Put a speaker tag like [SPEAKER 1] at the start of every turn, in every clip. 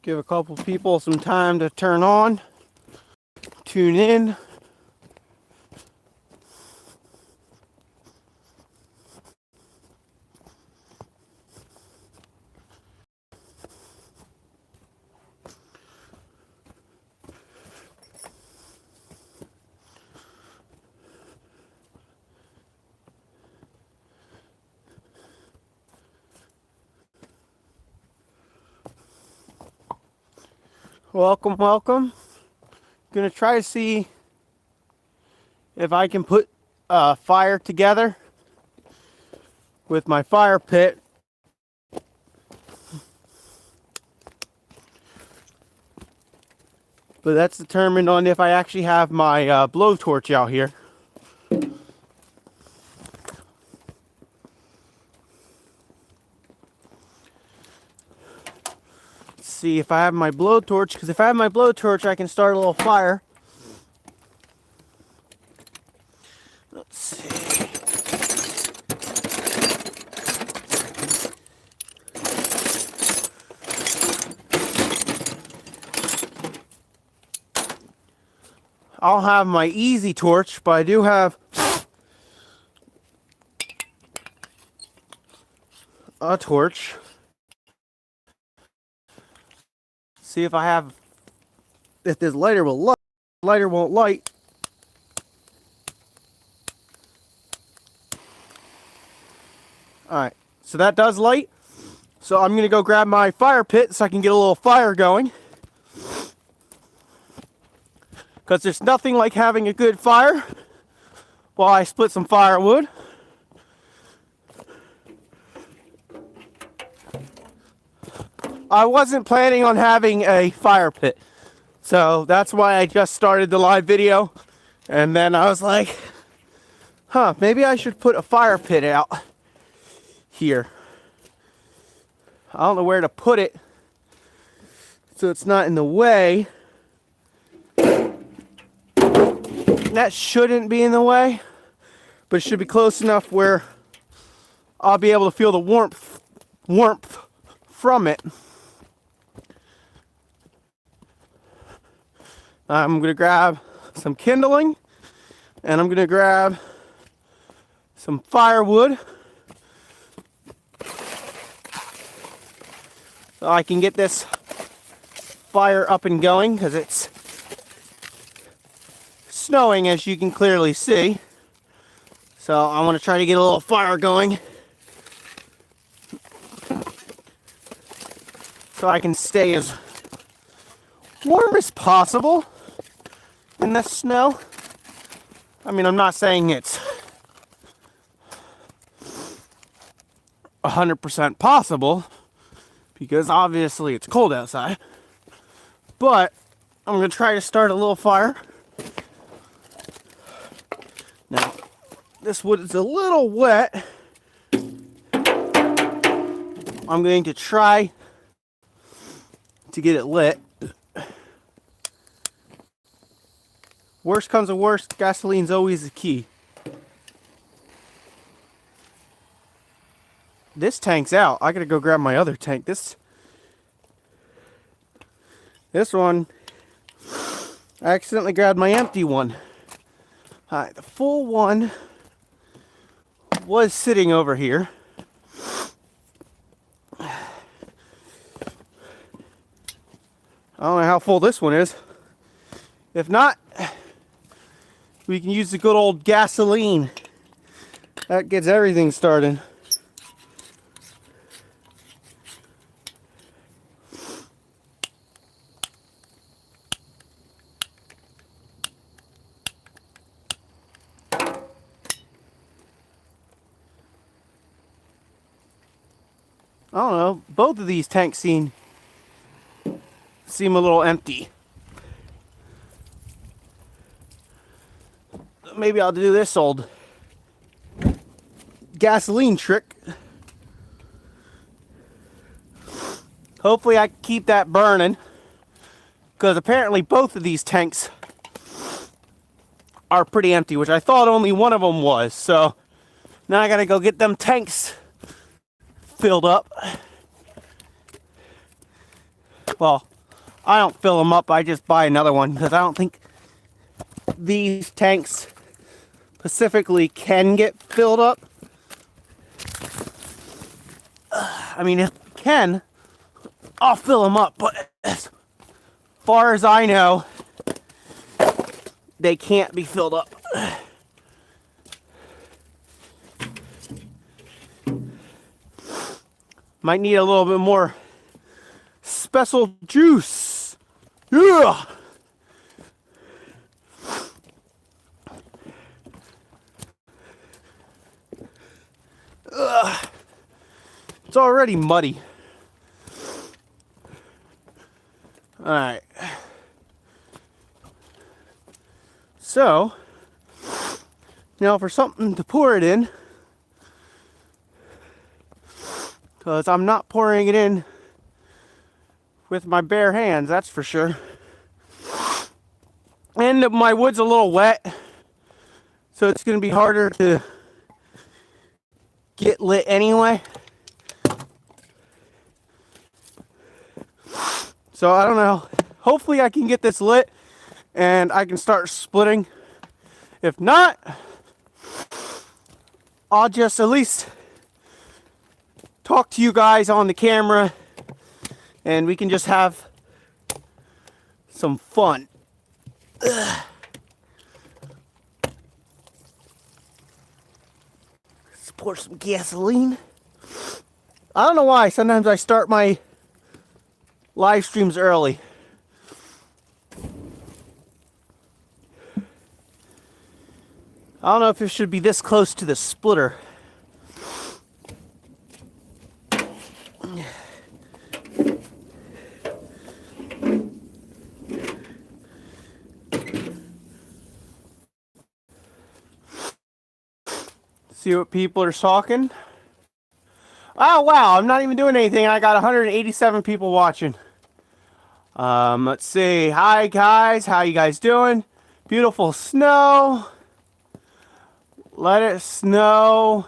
[SPEAKER 1] Give a couple people some time to turn on, tune in. Welcome, welcome. Gonna try to see if I can put a fire together with my fire pit. But that's determined on if I actually have my blowtorch out here. See if I have my blowtorch, because if I have my blowtorch I can start a little fire. Let's see. I'll have my easy torch, but I do have a torch. See if I have, if this lighter will light. Lighter won't light. Alright, so that does light. So I'm going to go grab my fire pit so I can get a little fire going. Because there's nothing like having a good fire while I split some firewood. I wasn't planning on having a fire pit, so that's why I just started the live video. And then I was like, maybe I should put a fire pit out here. I don't know where to put it so it's not in the way. That shouldn't be in the way, but it should be close enough where I'll be able to feel the warmth from it. I'm going to grab some kindling, and I'm going to grab some firewood so I can get this fire up and going, because it's snowing, as you can clearly see. So I want to try to get a little fire going so I can stay as warm as possible in the snow. I mean, I'm not saying it's 100% possible, because obviously it's cold outside. But I'm going to try to start a little fire. Now, this wood is a little wet. I'm going to try to get it lit. Worst comes to worst, gasoline's always the key. This tank's out. I gotta go grab my other tank. This one, I accidentally grabbed my empty one. Alright, the full one was sitting over here. I don't know how full this one is. If not, we can use the good old gasoline. That gets everything started. I don't know, both of these tanks seem a little empty. Maybe I'll do this old gasoline trick. Hopefully I can keep that burning, because apparently both of these tanks are pretty empty, which I thought only one of them was. So now I gotta go get them tanks filled up. Well, I don't fill them up, I just buy another one because I don't think these tanks specifically can get filled up. I mean, if it can, I'll fill them up, but as far as I know, they can't be filled up. Might need a little bit more special juice. Yeah! It's already muddy. Alright. So, now for something to pour it in, because I'm not pouring it in with my bare hands, that's for sure. And my wood's a little wet, so it's going to be harder to get lit anyway. So I don't know. Hopefully I can get this lit and I can start splitting. If not, I'll just at least talk to you guys on the camera and we can just have some fun. Let's pour some gasoline. I don't know why sometimes I start my live streams early. I don't know if it should be this close to the splitter. See what people are talking. Oh wow, I'm not even doing anything. I got 187 people watching. Let's see. Hi guys, how you guys doing? Beautiful snow. Let it snow.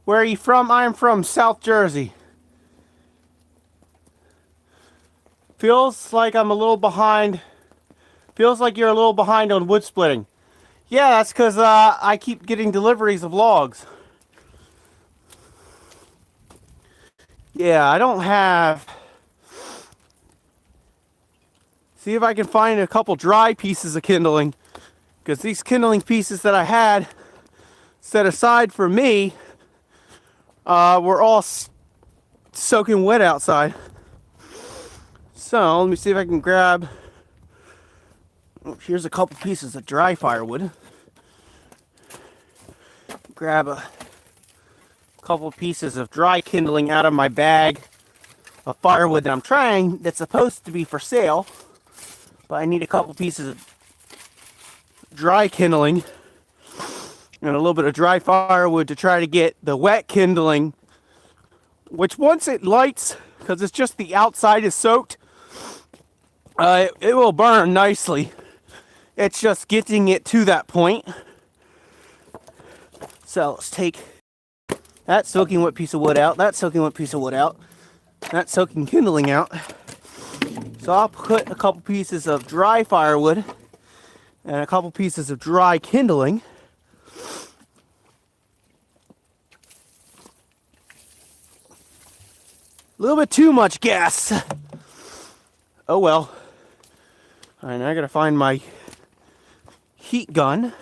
[SPEAKER 1] Where are you from? I'm from South Jersey. Feels like I'm a little behind. Feels like you're a little behind on wood splitting. Yeah, that's because I keep getting deliveries of logs. Yeah, I don't have... See if I can find a couple dry pieces of kindling. Because these kindling pieces that I had set aside for me were all soaking wet outside. So, let me see if I can grab... Oh, here's a couple pieces of dry firewood. Grab a couple pieces of dry kindling out of my bag of firewood that I'm trying, that's supposed to be for sale. But I need a couple pieces of dry kindling and a little bit of dry firewood to try to get the wet kindling, which once it lights, because it's just the outside is soaked, it will burn nicely. It's just getting it to that point. So let's take that soaking wet piece of wood out, that soaking wet piece of wood out, that soaking kindling out. So I'll put a couple pieces of dry firewood and a couple pieces of dry kindling. A little bit too much gas. Oh well. All right, now I gotta find my heat gun.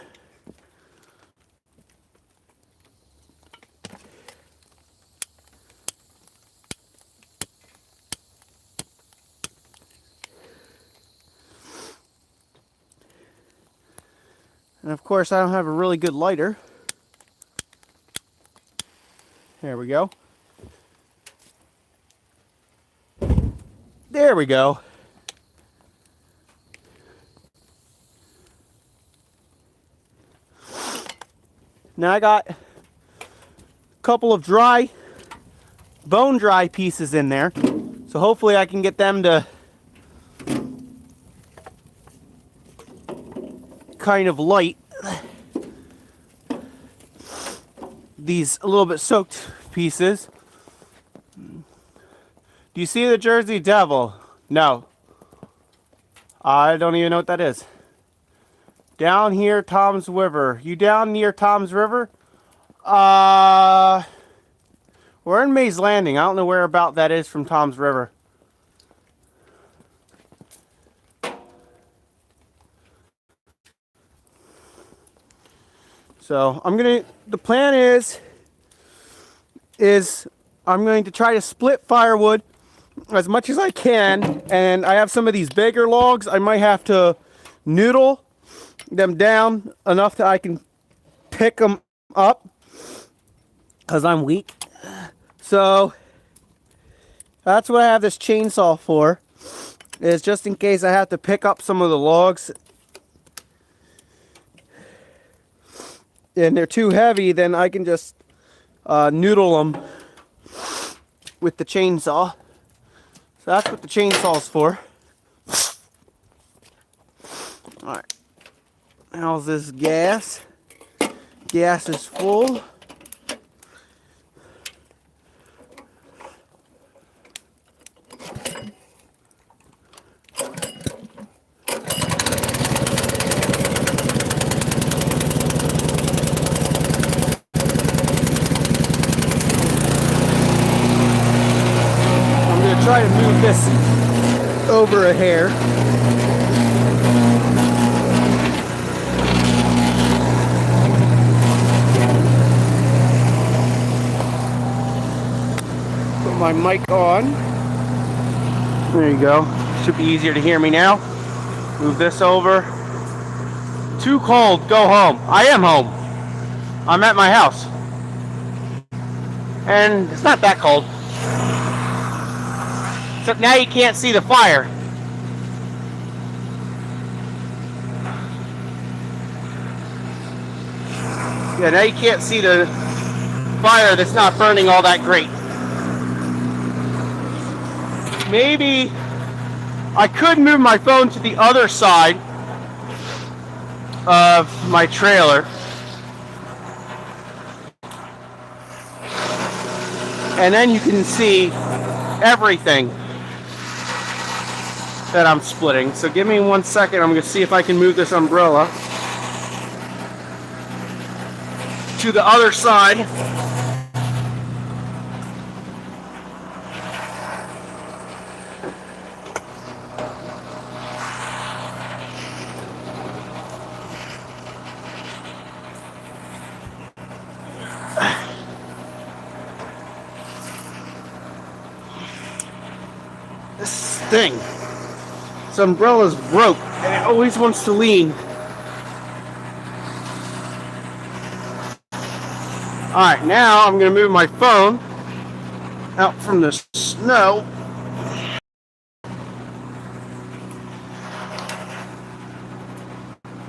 [SPEAKER 1] And of course, I don't have a really good lighter. There we go. There we go. Now I got a couple of dry, bone dry pieces in there. So hopefully I can get them to kind of light these a little bit soaked pieces. Do you see the Jersey Devil? No. I don't even know what that is. Down here, Tom's River. You down near Tom's River? We're in Mays Landing. I don't know where about that is from Tom's River. So the plan is I'm going to try to split firewood as much as I can, and I have some of these bigger logs. I might have to noodle them down enough that I can pick them up because I'm weak. So that's what I have this chainsaw for, is just in case I have to pick up some of the logs and they're too heavy, then I can just noodle them with the chainsaw. So that's what the chainsaw's for. Alright. How's this gas? Gas is full. Try to move this over a hair. Put my mic on. There you go. Should be easier to hear me now. Move this over. Too cold, go home. I am home. I'm at my house. And it's not that cold. Except now you can't see the fire. Yeah, now you can't see the fire that's not burning all that great. Maybe I could move my phone to the other side of my trailer. And then you can see everything that I'm splitting. So give me 1 second. I'm going to see if I can move this umbrella to the other side. This thing. This umbrella's broke and it always wants to lean. Alright, now I'm going to move my phone out from the snow.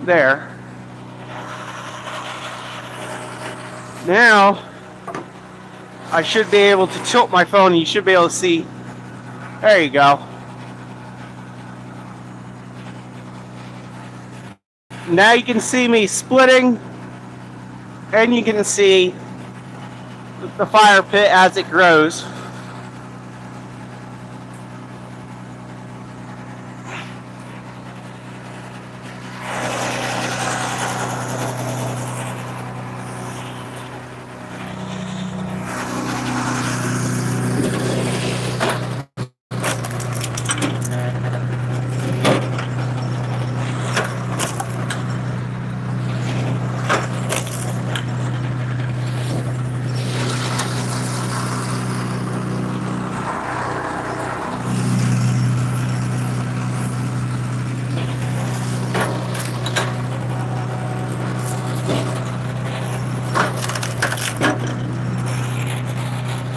[SPEAKER 1] There. Now I should be able to tilt my phone and you should be able to see. There you go. Now you can see me splitting, and you can see the fire pit as it grows.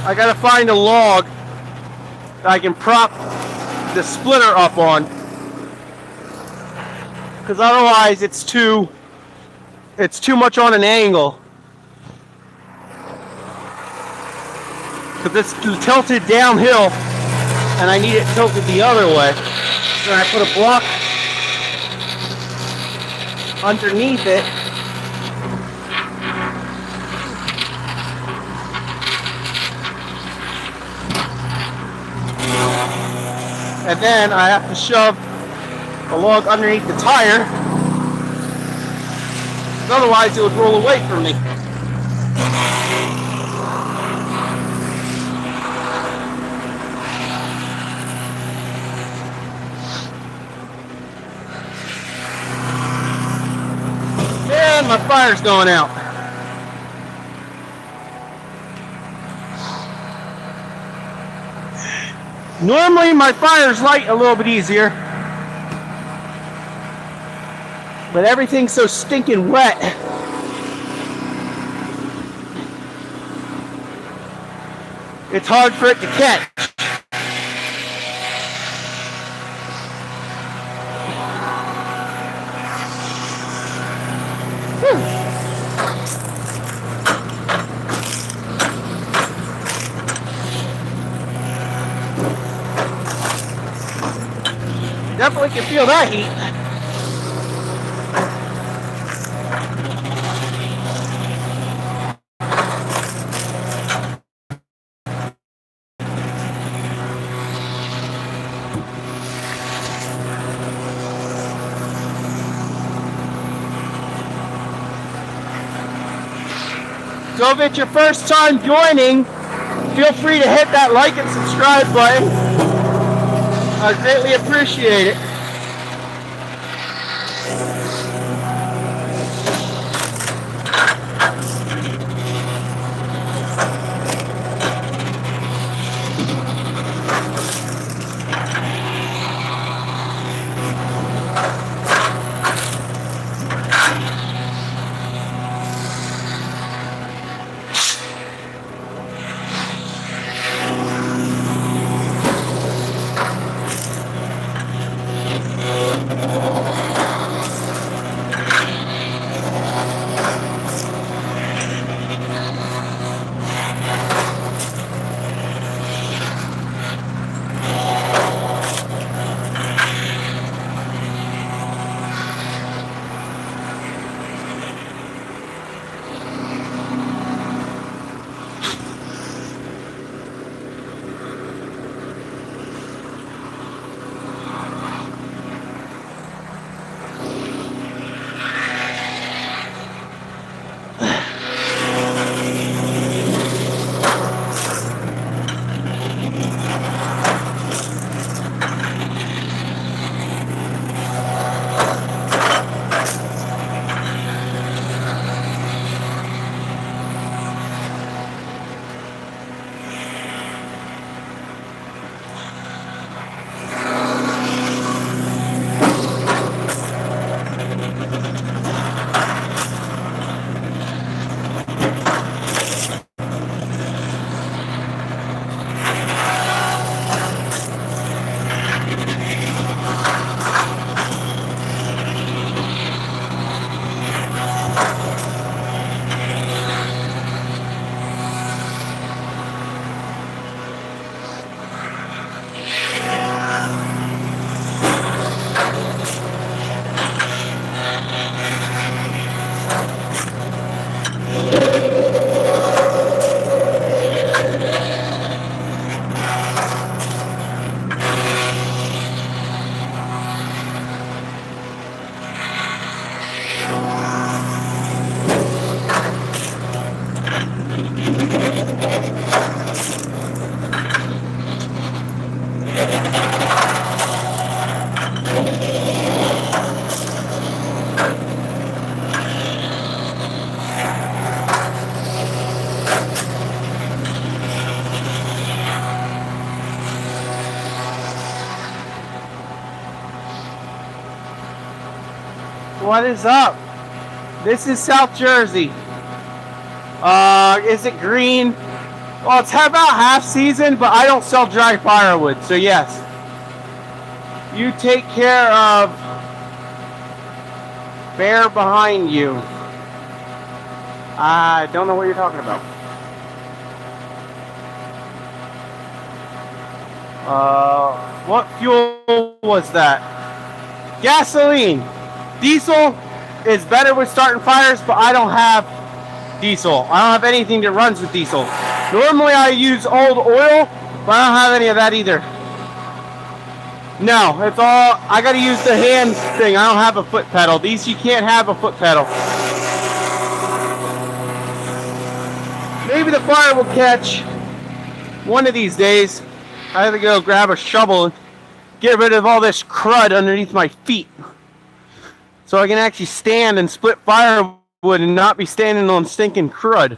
[SPEAKER 1] I gotta find a log that I can prop the splitter up on, because otherwise it's too much on an angle. Because it's tilted downhill and I need it tilted the other way. So I put a block underneath it. And then I have to shove a log underneath the tire. Otherwise it would roll away from me. And my fire's going out. Normally my fire's light a little bit easier, but everything's so stinking wet. It's hard for it to catch. Definitely can feel that heat. So if it's your first time joining, feel free to hit that like and subscribe button. I greatly appreciate it. What is up? This is South Jersey. Is it green? Well, it's about half season, but I don't sell dry firewood, so yes. You take care of bear behind you. I don't know what you're talking about. What fuel was that? Gasoline. Diesel is better with starting fires, but I don't have diesel. I don't have anything that runs with diesel. Normally I use old oil, but I don't have any of that either. No, it's all, I gotta use the hand thing. I don't have a foot pedal. These, you can't have a foot pedal. Maybe the fire will catch one of these days. I have to go grab a shovel and get rid of all this crud underneath my feet, so I can actually stand and split firewood and not be standing on stinking crud.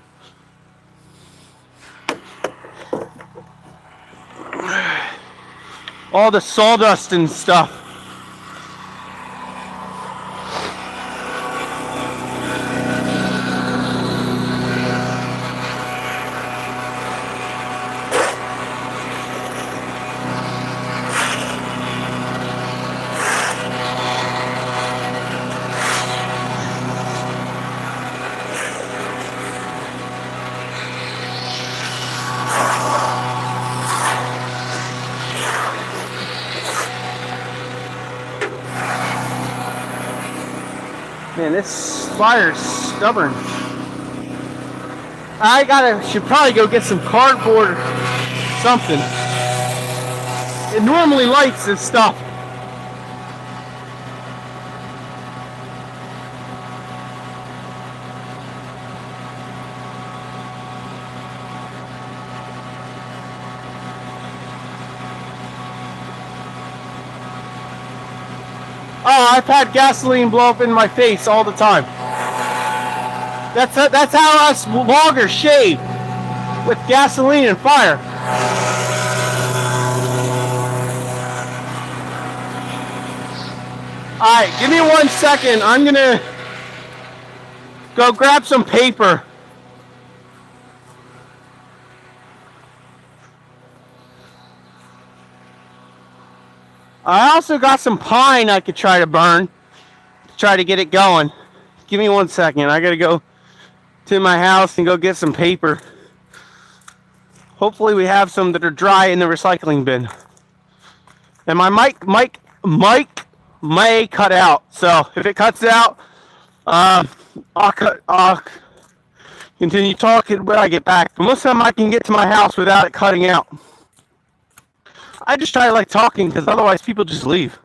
[SPEAKER 1] All the sawdust and stuff. Man, this fire's stubborn. Should probably go get some cardboard or something. It normally lights this stuff. Oh, I've had gasoline blow up in my face all the time. That's how us loggers shave, with gasoline and fire. All right, give me 1 second. I'm gonna go grab some paper. I also got some pine I could try to burn, to try to get it going. Give me 1 second. I gotta go to my house and go get some paper. Hopefully we have some that are dry in the recycling bin. And my mic may cut out. So if it cuts out, I'll continue talking when I get back. But most of the time I can get to my house without it cutting out. I just try to like talking, because otherwise people just leave.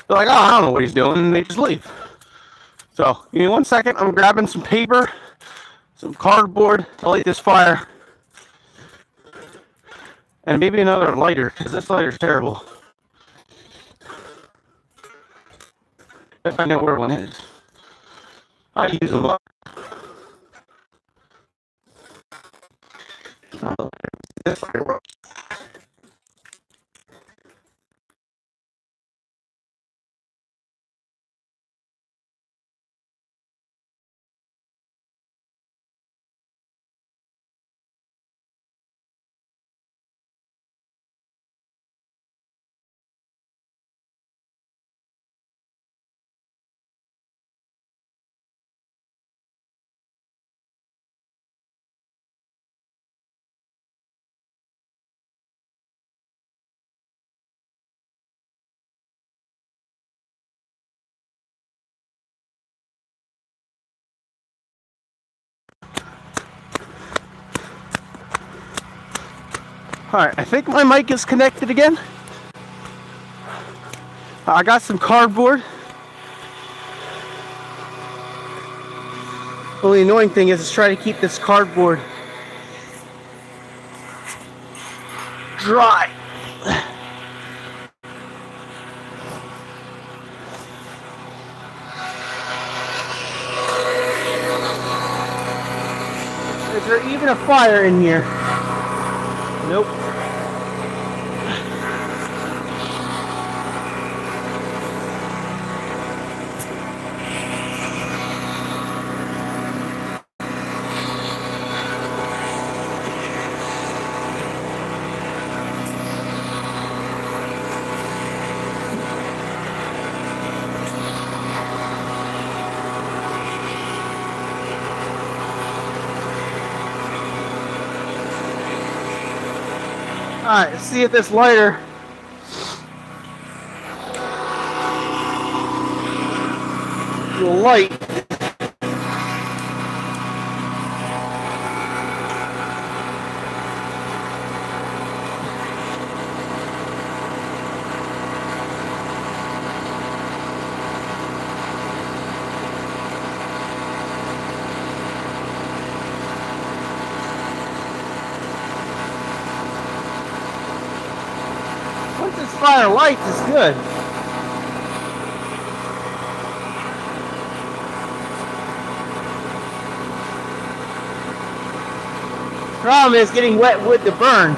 [SPEAKER 1] They're like, oh, I don't know what he's doing, and they just leave. So, give me 1 second. I'm grabbing some paper, some cardboard to light this fire, and maybe another lighter, because this lighter's terrible. If I know where one is. I use them up. This lighter works. Alright, I think my mic is connected again. I got some cardboard. The only annoying thing is try to keep this cardboard dry. Is there even a fire in here? Nope. Alright, let's see if this lighter will light. this fire lights is good. Problem is getting wet wood to burn.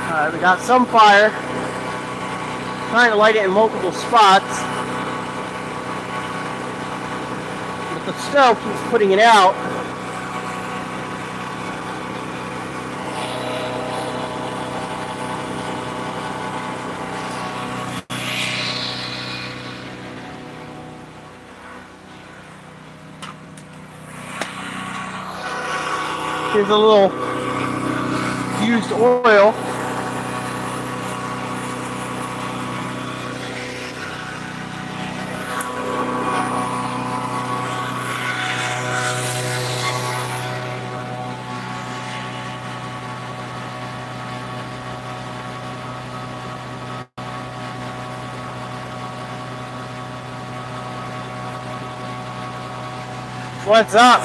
[SPEAKER 1] Alright, we got some fire. Trying to light it in multiple spots. But the stove keeps putting it out. Here's a little used oil. What's up?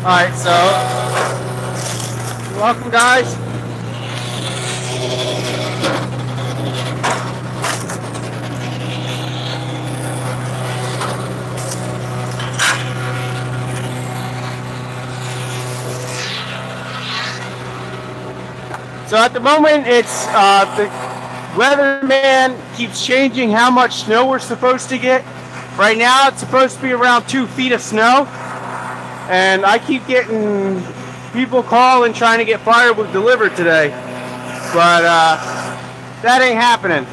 [SPEAKER 1] Alright, so welcome guys. So at the moment it's the weatherman keeps changing how much snow we're supposed to get. Right now it's supposed to be around 2 feet of snow. And I keep getting people calling trying to get firewood delivered today. But that ain't happening.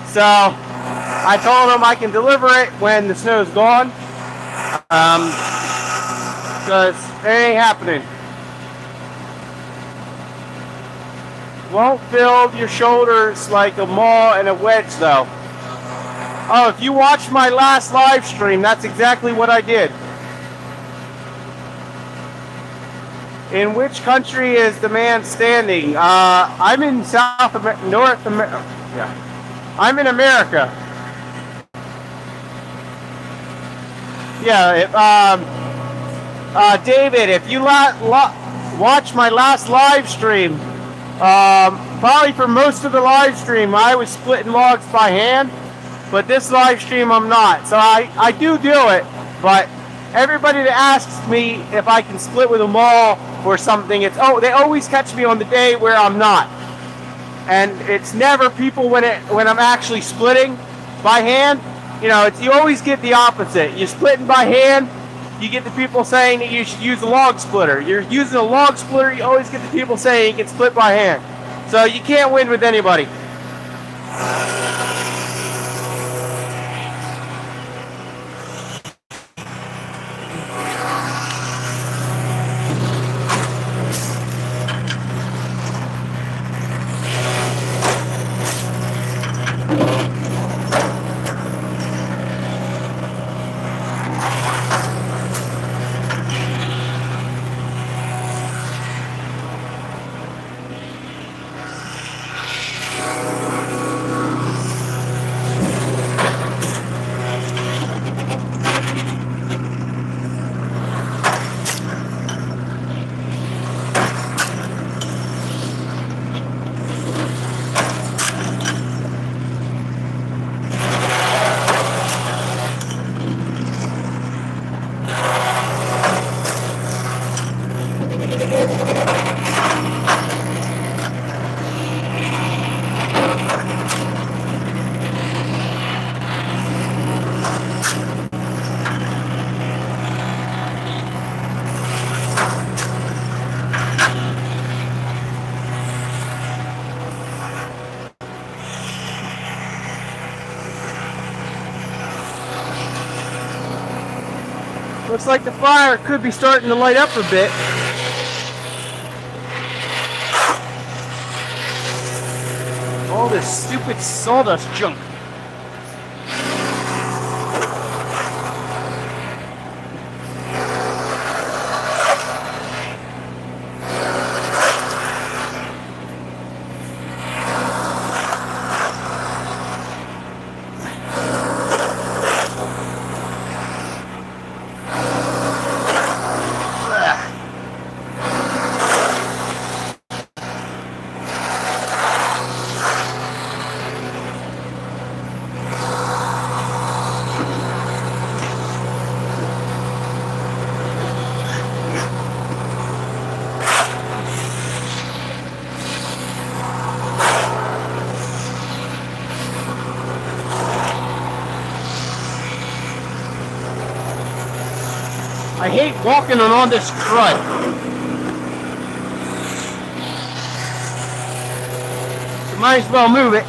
[SPEAKER 1] So I told them I can deliver it when the snow's gone. Because it ain't happening. Won't build your shoulders like a maul and a wedge though. Oh, if you watched my last live stream, that's exactly what I did. In which country is the man standing? I'm in North America. Yeah, I'm in America. Yeah, David, if you watch my last live stream, Probably for most of the live stream, I was splitting logs by hand, but this live stream I'm not. So I do it, but everybody that asks me if I can split with them all or something, it's, oh, they always catch me on the day where I'm not. And it's never people when I'm actually splitting by hand. You know, you always get the opposite. You're splitting by hand, you get the people saying that you should use a log splitter. You're using a log splitter, you always get the people saying you can split by hand. So you can't win with anybody. Looks like the fire could be starting to light up a bit. All this stupid sawdust junk. I hate walking on all this crud. So might as well move it.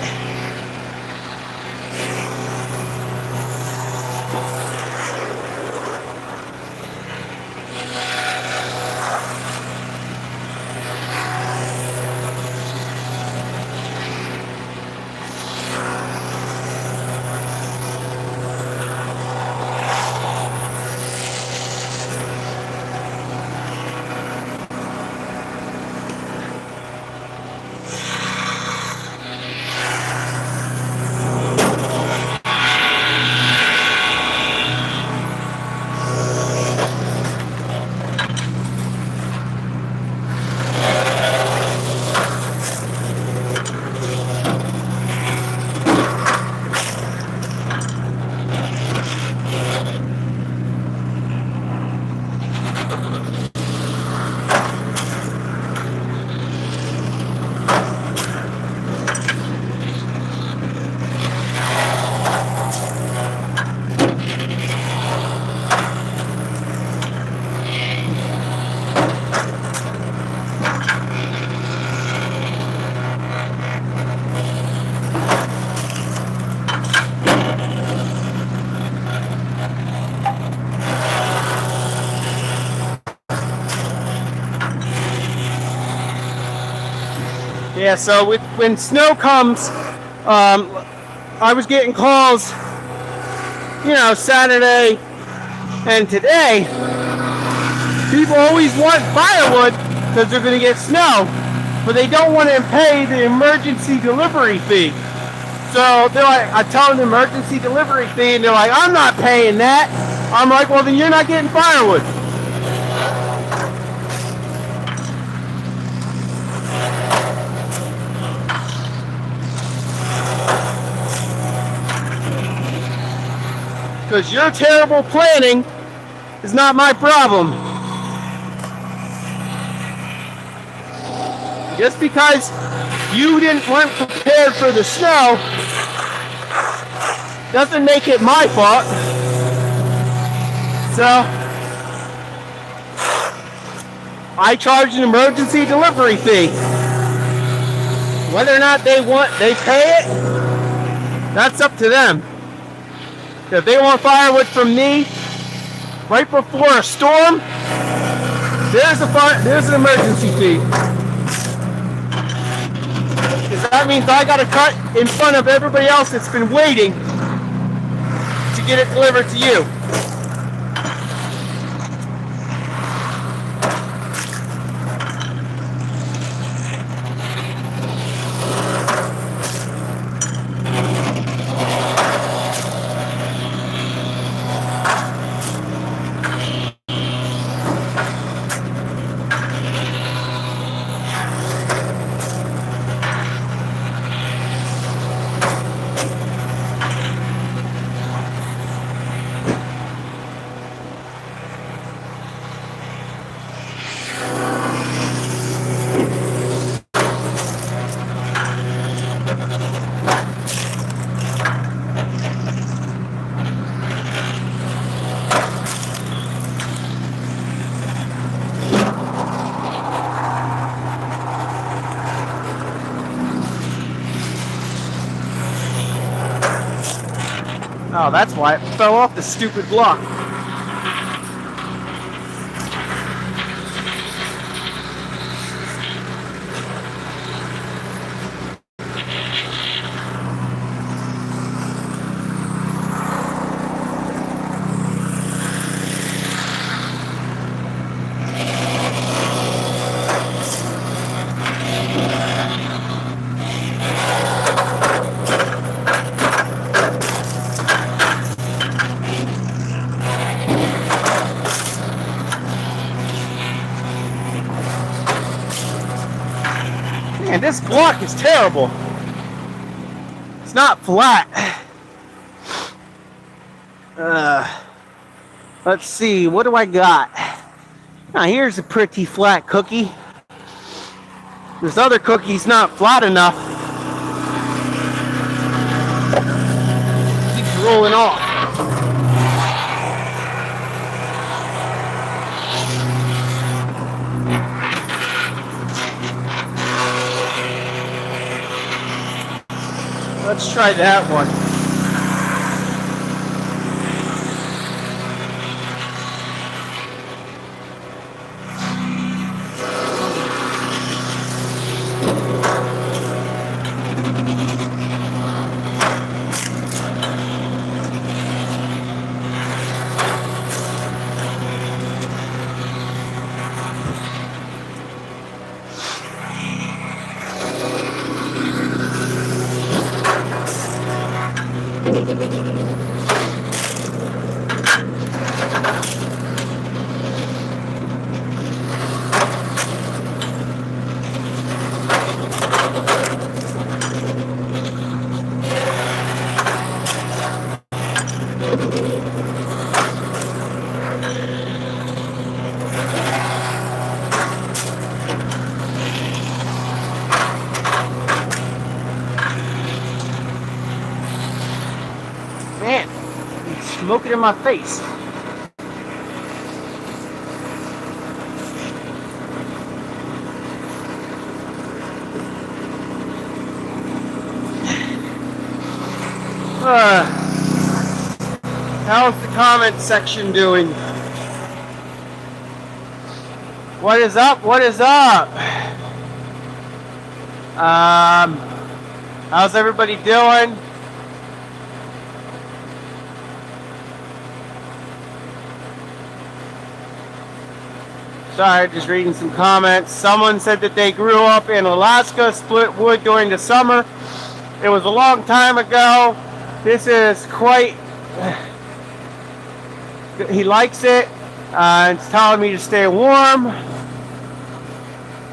[SPEAKER 1] Yeah, so when snow comes, I was getting calls, you know, Saturday and today. People always want firewood because they're going to get snow, but they don't want to pay the emergency delivery fee. So they're like, I tell them the emergency delivery fee, and they're like, I'm not paying that. I'm like, well, then you're not getting firewood. Because your terrible planning is not my problem. Just because you weren't prepared for the snow doesn't make it my fault. So I charge an emergency delivery fee. Whether or not they pay it, that's up to them. If they want firewood from me right before a storm, there's an emergency fee. Because that means I got to cut in front of everybody else that's been waiting to get it delivered to you. Oh, that's why it fell off the stupid block. Man, this block is terrible. It's not flat. Let's see, what do I got? Now here's a pretty flat cookie. This other cookie's not flat enough. Keeps rolling off. Let's try that one. Man, it's smoking in my face. How's the comment section doing? What is up? What is up? How's everybody doing? Sorry, just reading some comments. Someone said that they grew up in Alaska, split wood during the summer. It was a long time ago. This is quite... He likes it. It's telling me to stay warm.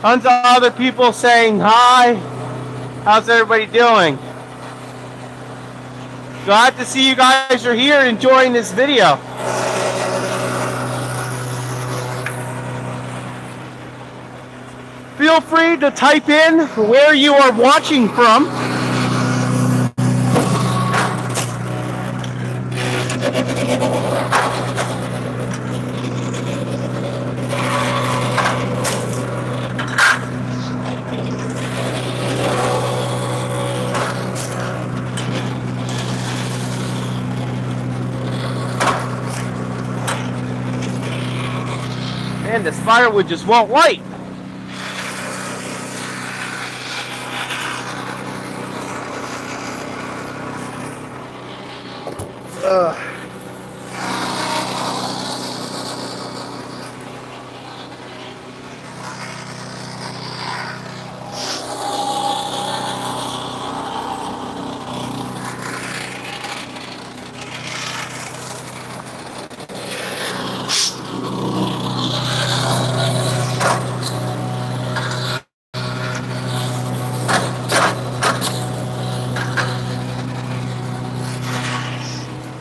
[SPEAKER 1] Tons of other people saying hi. How's everybody doing? Glad to see you guys are here enjoying this video. Feel free to type in where you are watching from. Man, this firewood just won't light.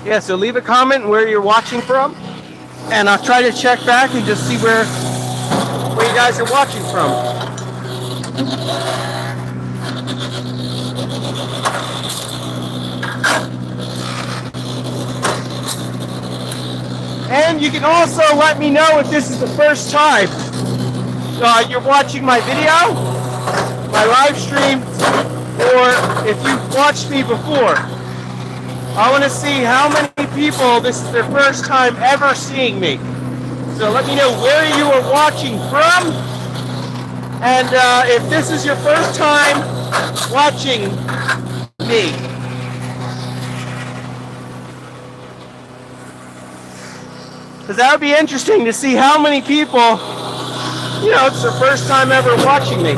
[SPEAKER 1] Yeah, so leave a comment where you're watching from, and I'll try to check back and just see where you guys are watching from. And you can also let me know if this is the first time you're watching my video, my live stream, or if you've watched me before. I want to see how many people this is their first time ever seeing me. So let me know where you are watching from, and if this is your first time watching me. Because that would be interesting to see how many people, it's their first time ever watching me.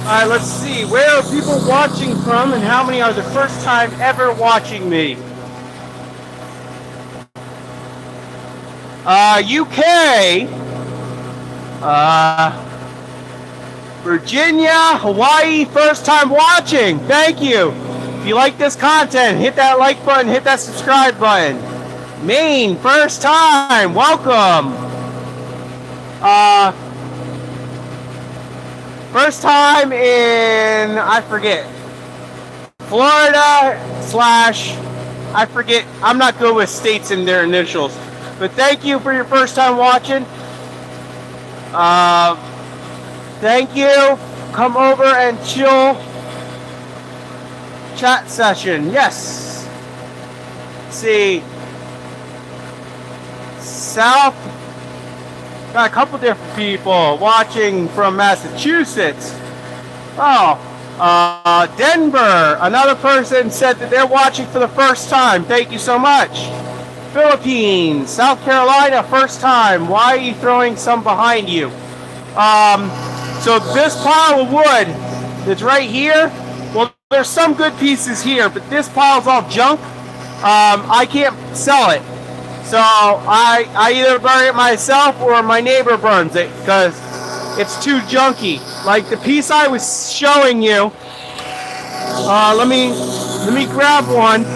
[SPEAKER 1] Alright, let's see. Where are people watching from, and how many are the first time ever watching me? UK, Virginia, Hawaii, first time watching. Thank you. If you like this content, hit that like button, hit that subscribe button. Maine, first time, welcome. First time in, I forget, Florida slash, I forget, I'm not good with states and their initials. But thank you for your first time watching. Thank you. Come over and chill. Chat session. Yes. Let's see. South. Got a couple different people watching from Massachusetts. Oh, Denver. Another person said that they're watching for the first time. Thank you so much. Philippines, South Carolina, first time. Why are you throwing some behind you? So this pile of wood that's right here, well, there's some good pieces here, but this pile's all junk. I can't sell it. So I either burn it myself or my neighbor burns it because it's too junky. Like the piece I was showing you, let me grab one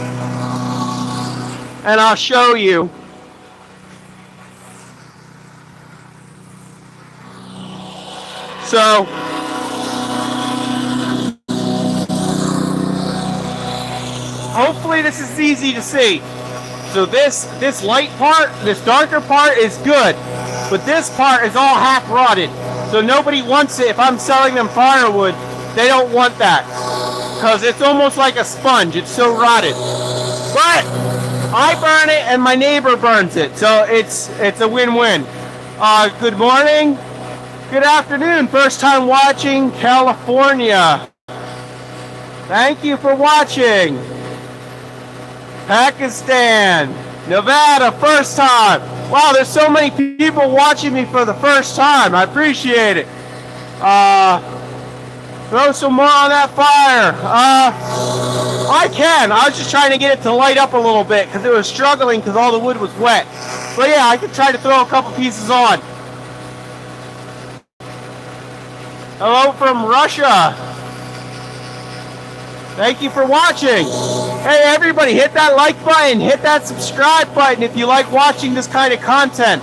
[SPEAKER 1] and I'll show you. So hopefully this is easy to see. So this light part, this darker part is good, but this part is all half rotted. So nobody wants it. If I'm selling them firewood, they don't want that because it's almost like a sponge. It's so rotted. But I burn it and my neighbor burns it, so it's a win-win. Good morning, good afternoon. First time watching, California. Thank you for watching. Pakistan, Nevada, first time. Wow, there's so many people watching me for the first time. I appreciate it. Throw some more on that fire. I can. I was just trying to get it to light up a little bit because it was struggling because all the wood was wet. But yeah, I could try to throw a couple pieces on. Hello from Russia. Thank you for watching. Hey everybody, hit that like button, hit that subscribe button if you like watching this kind of content.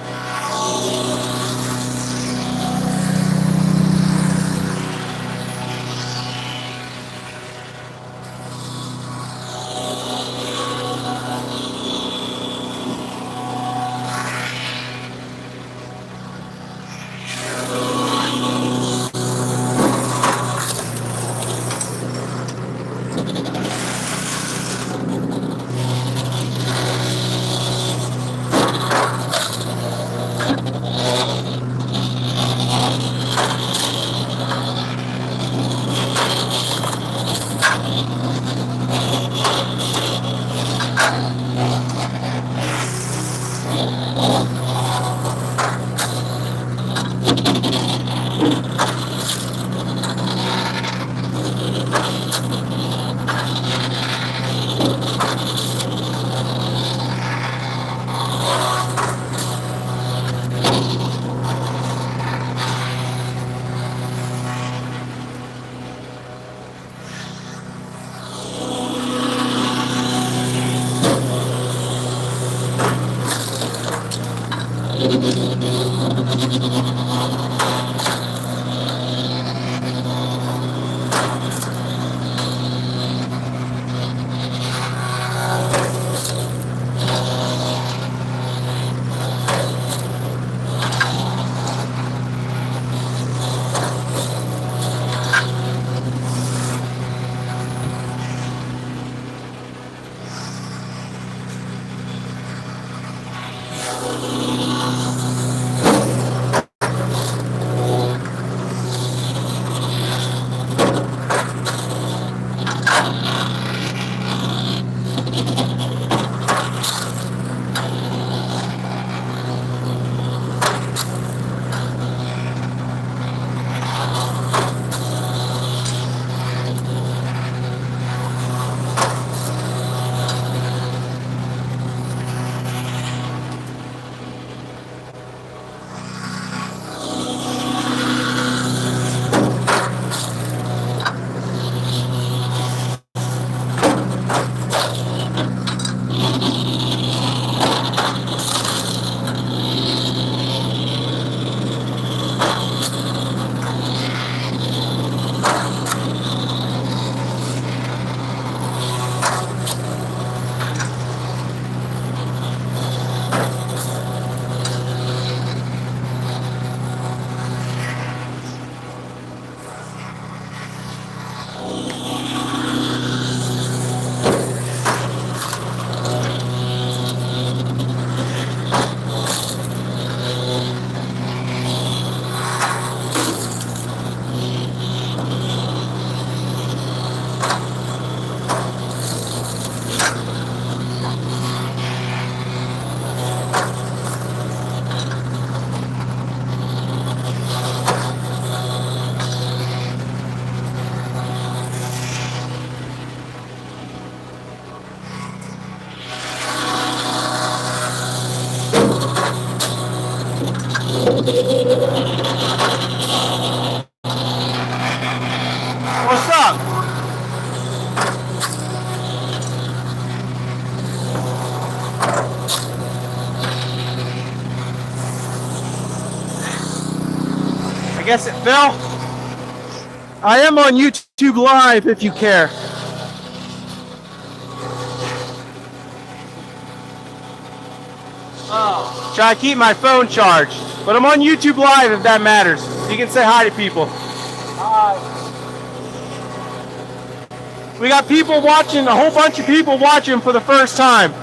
[SPEAKER 1] What's up? I guess it fell. I am on YouTube Live if you care. Oh. Try to keep my phone charged. But I'm on YouTube Live if that matters. You can say hi to people. Hi. We got people watching, a whole bunch of people watching for the first time.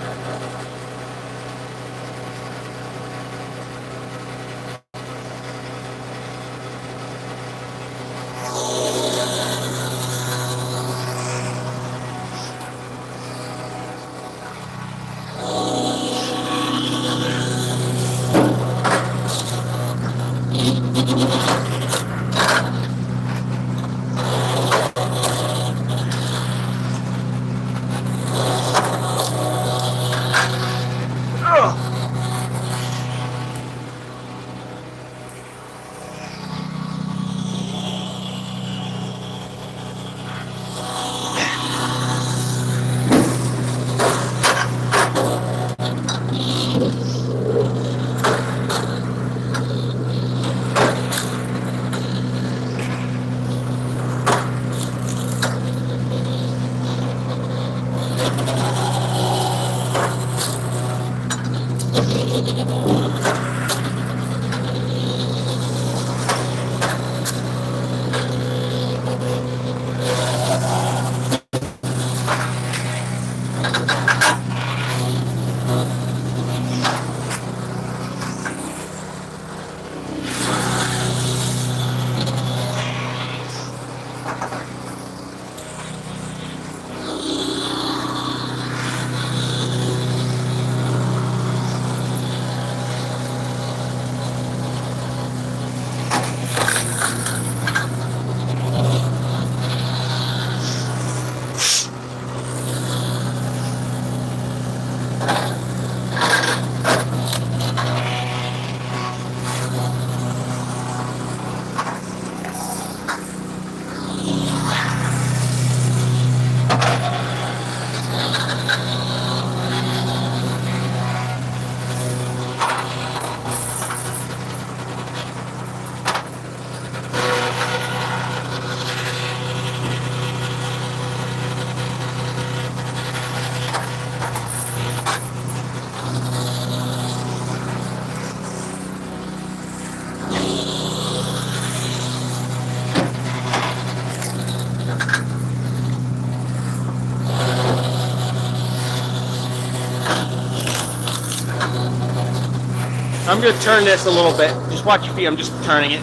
[SPEAKER 1] I'm going to turn this a little bit. Just watch your feet. I'm just turning it.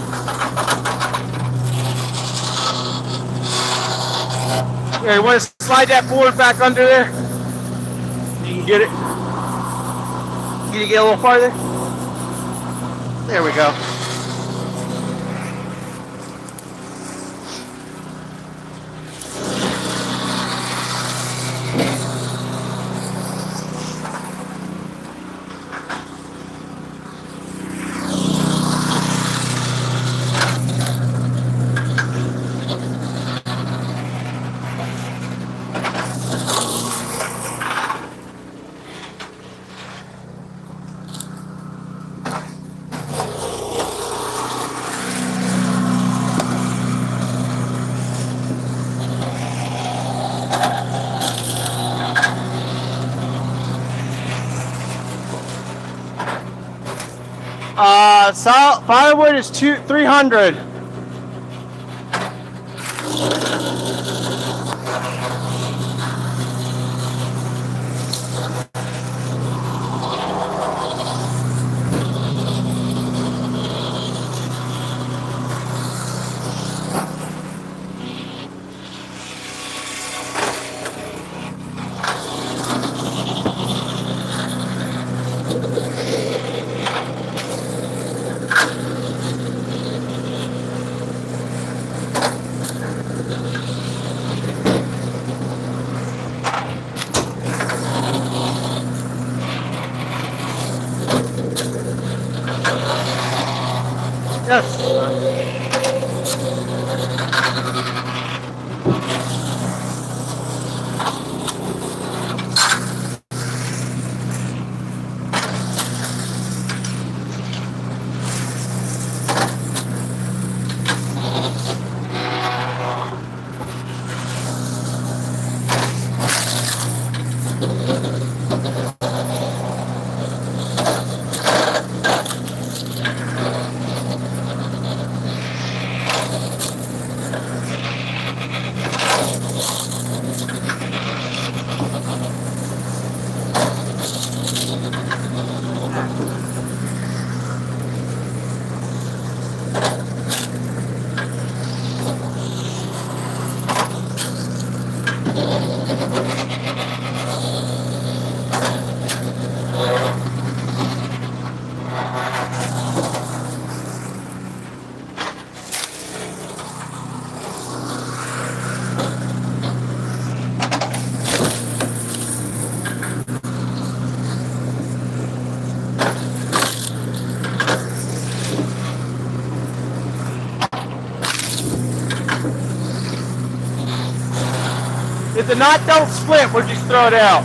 [SPEAKER 1] Here, you want to slide that board back under there? You can get it. Can you get a little farther? There we go. Firewood is 300. Yes. If the knot don't split, we'll just throw it out.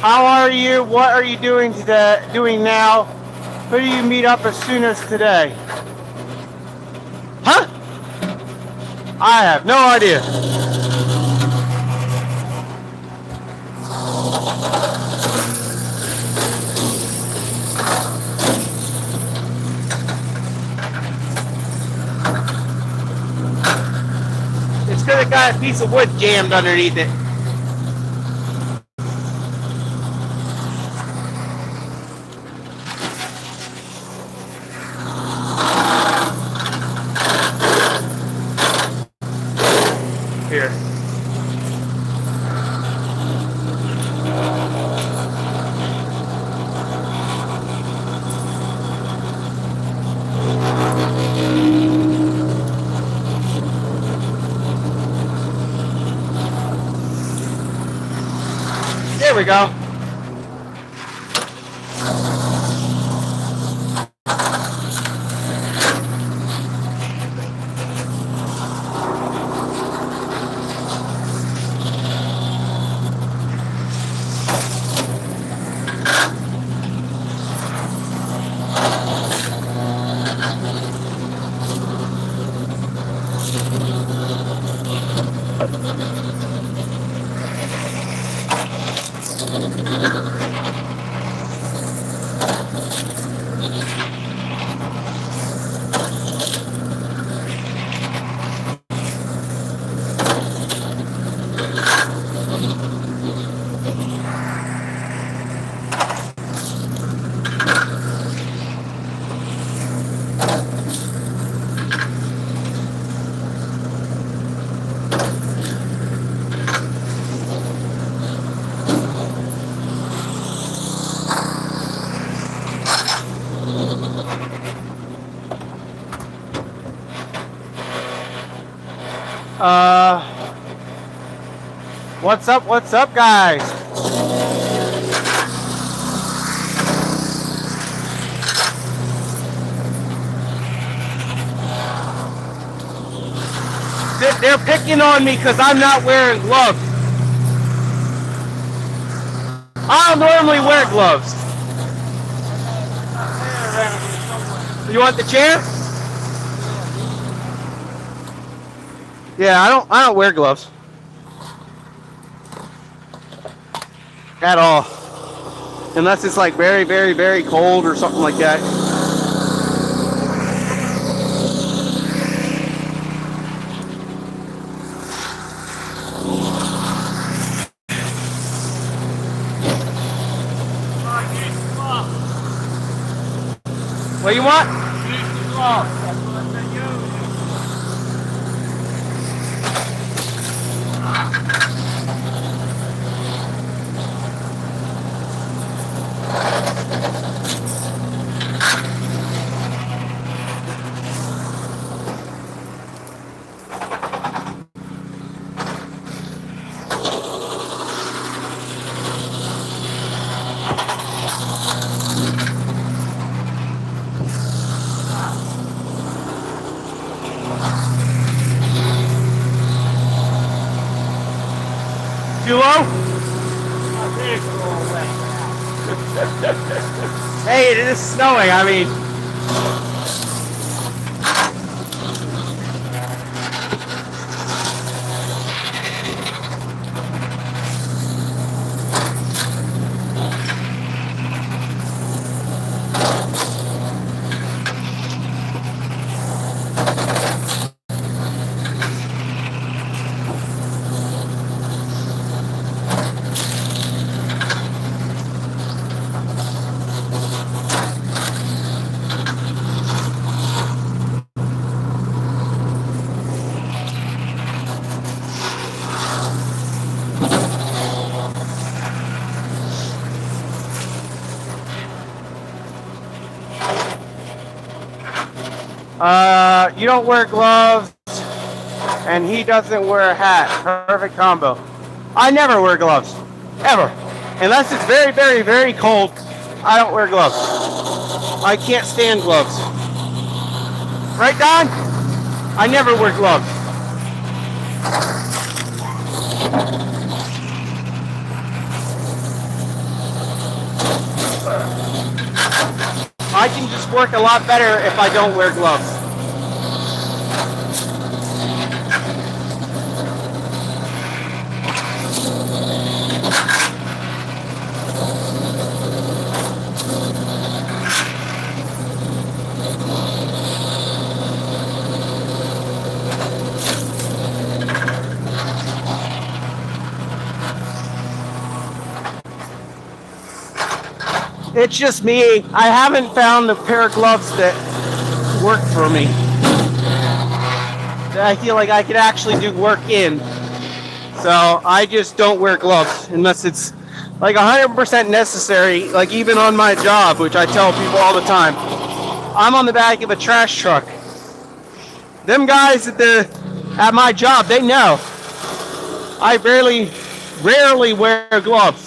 [SPEAKER 1] How are you? What are you doing today? Doing now? Who do you meet up as soon as today? Huh? I have no idea. It's because it got a piece of wood jammed underneath it. Here. There we go. What's up, guys? They're picking on me because I'm not wearing gloves. I don't normally wear gloves. You want the chair? Yeah, I don't wear gloves. At all. Unless it's like very, very, very cold or something like that. What you want?
[SPEAKER 2] Safety gloves. That's what I've been using.
[SPEAKER 1] Too low?
[SPEAKER 2] My legs are all wet now.
[SPEAKER 1] Hey, it is snowing. I mean, you don't wear gloves, and he doesn't wear a hat. Perfect combo. I never wear gloves, ever, unless it's very, very, very cold. I don't wear gloves. I can't stand gloves. Right, Don? I never wear gloves. I can just work a lot better if I don't wear gloves. It's just me. I haven't found a pair of gloves that work for me, that I feel like I could actually do work in. So I just don't wear gloves unless it's like 100% necessary, like even on my job, which I tell people all the time. I'm on the back of a trash truck. Them guys at my job, they know. I rarely wear gloves.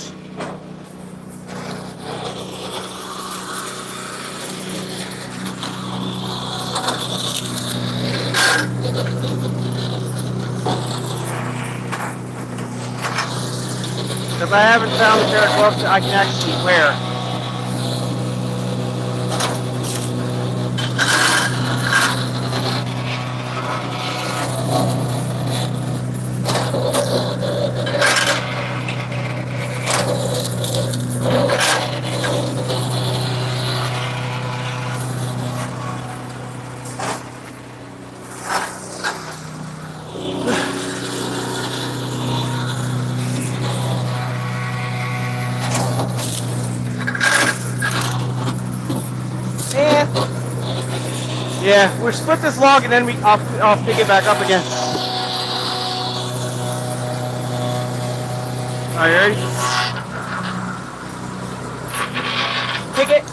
[SPEAKER 1] Because I haven't found a pair of gloves that I can actually wear. Yeah, we'll split this log and then I'll pick it back up again. Are you ready? Pick it.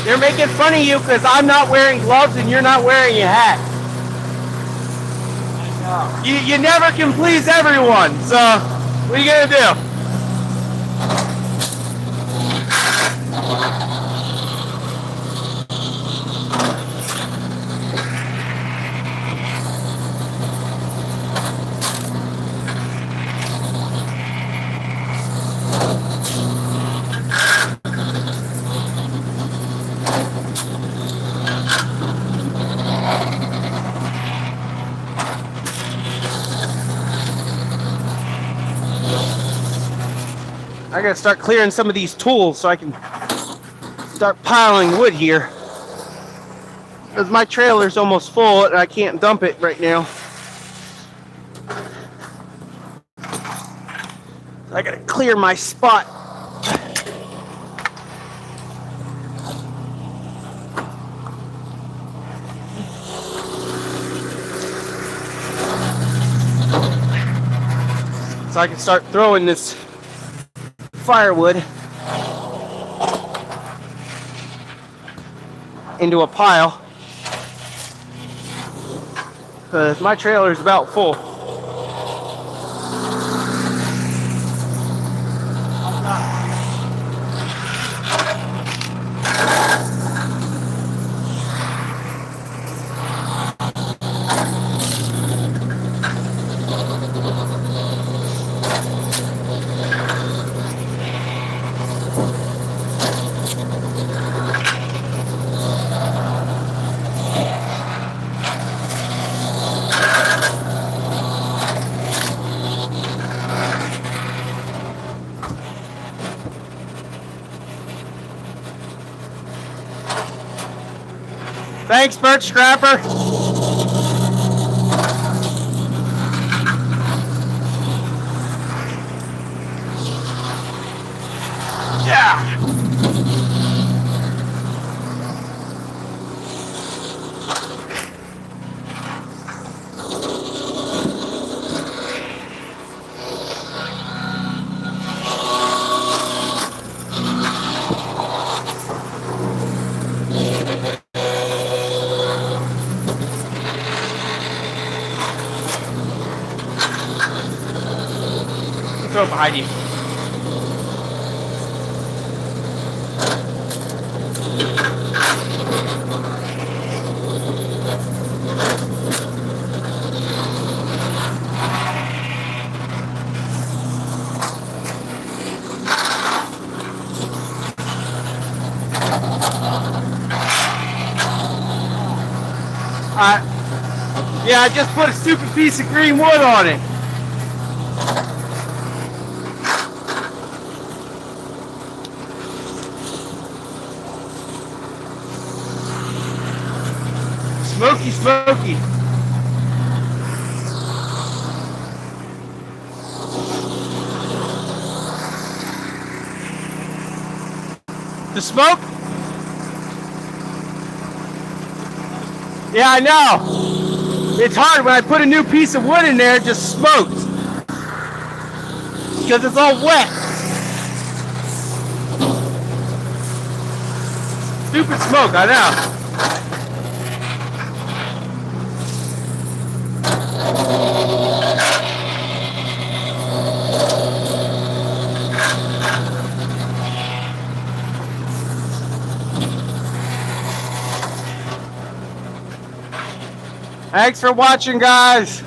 [SPEAKER 1] They're making fun of you because I'm not wearing gloves and you're not wearing a hat.
[SPEAKER 2] I know.
[SPEAKER 1] You never can please everyone, so what are you gonna do? I gotta start clearing some of these tools so I can start piling wood here. Because my trailer's almost full and I can't dump it right now. I gotta clear my spot. So I can start throwing this firewood into a pile. Because my trailer is about full. Thanks, birch scrapper. Yeah. Throw it behind you. Yeah, I just put a stupid piece of green wood on it. Smoky, smoky. The smoke? Yeah, I know. It's hard when I put a new piece of wood in there, it just smokes. Because it's all wet. Stupid smoke, I know. Thanks for watching, guys.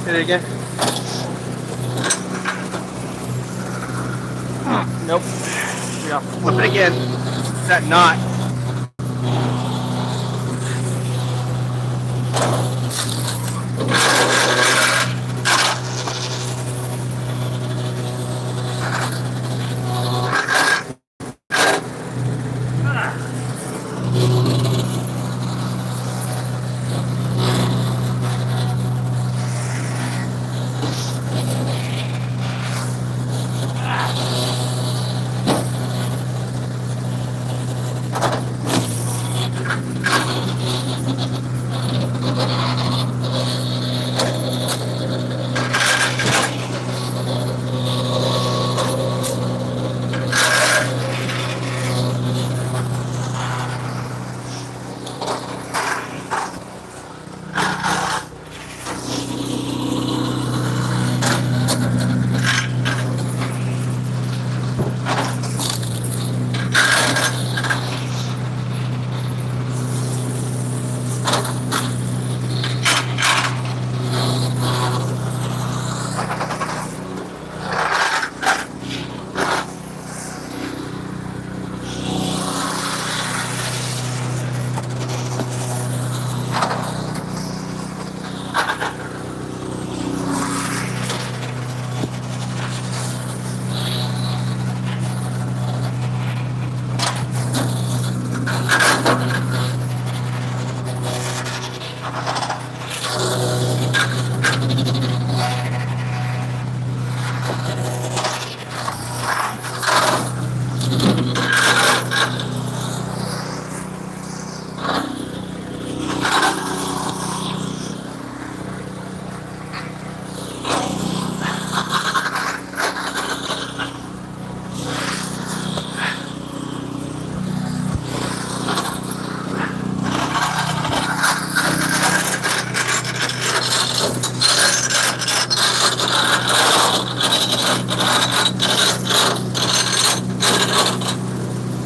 [SPEAKER 1] Hit it again. Nope. Yeah, flip it again. That knot.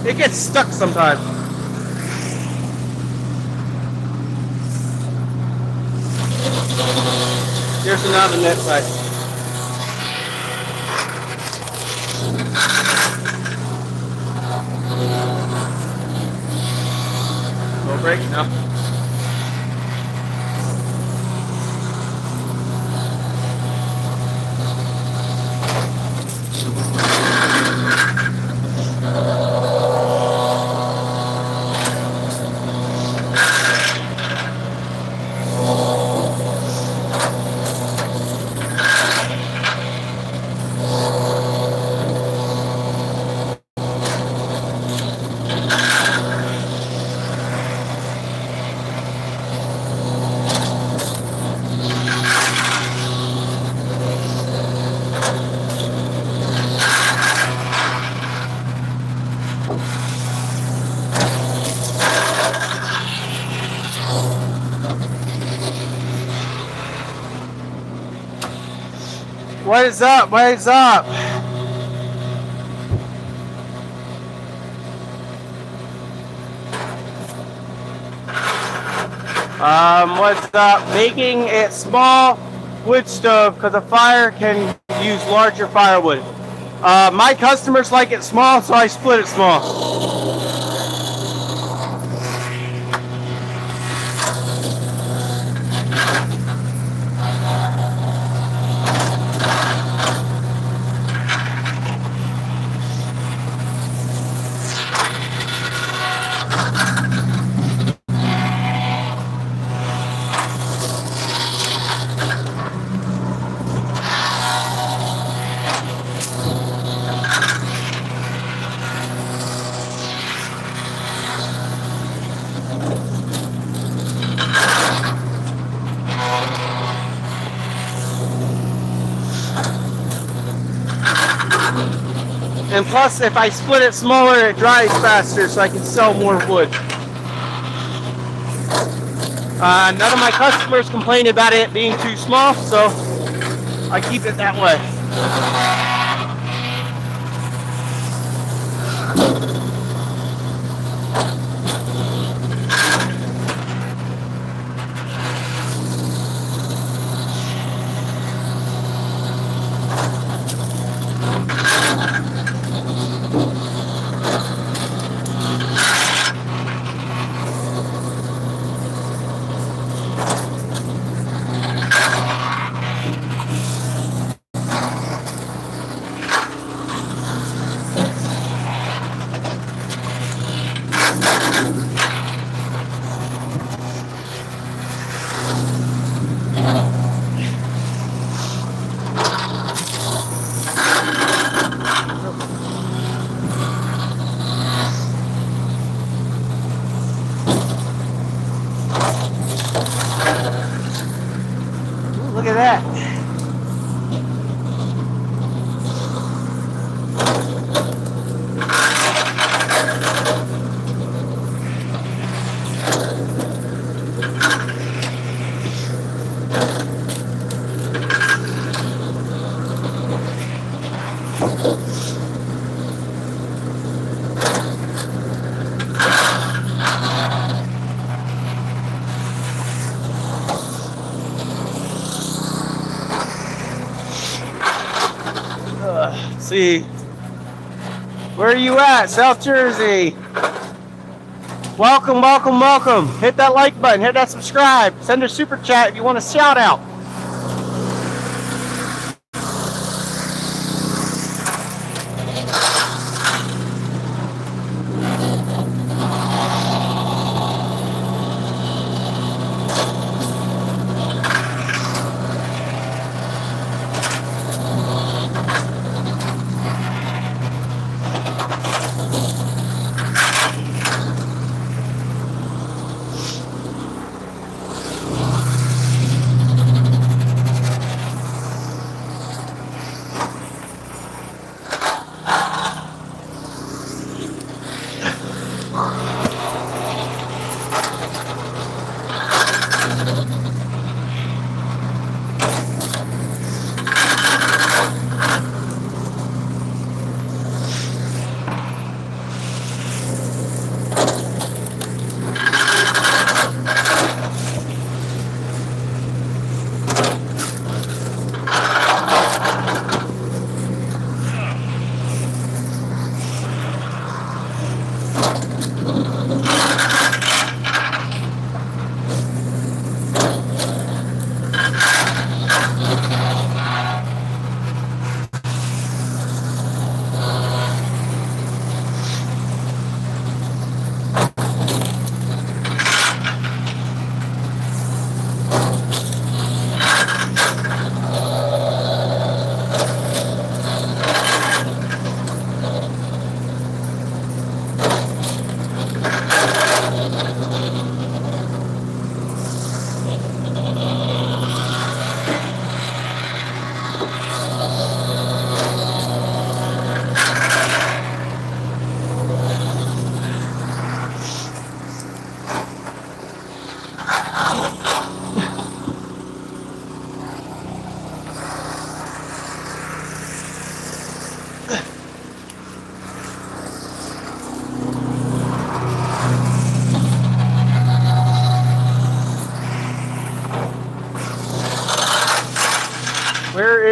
[SPEAKER 1] It gets stuck sometimes. Here's another net side. No break now. What is up? What is up? What's up? Making it small wood stove because a fire can use larger firewood. My customers like it small, so I split it small. And plus, if I split it smaller, it dries faster, so I can sell more wood. None of my customers complain about it being too small, so I keep it that way. Look at that. Let's see. Where are you at? South Jersey. Welcome, welcome, welcome. Hit that like button. Hit that subscribe. Send a super chat if you want a shout out.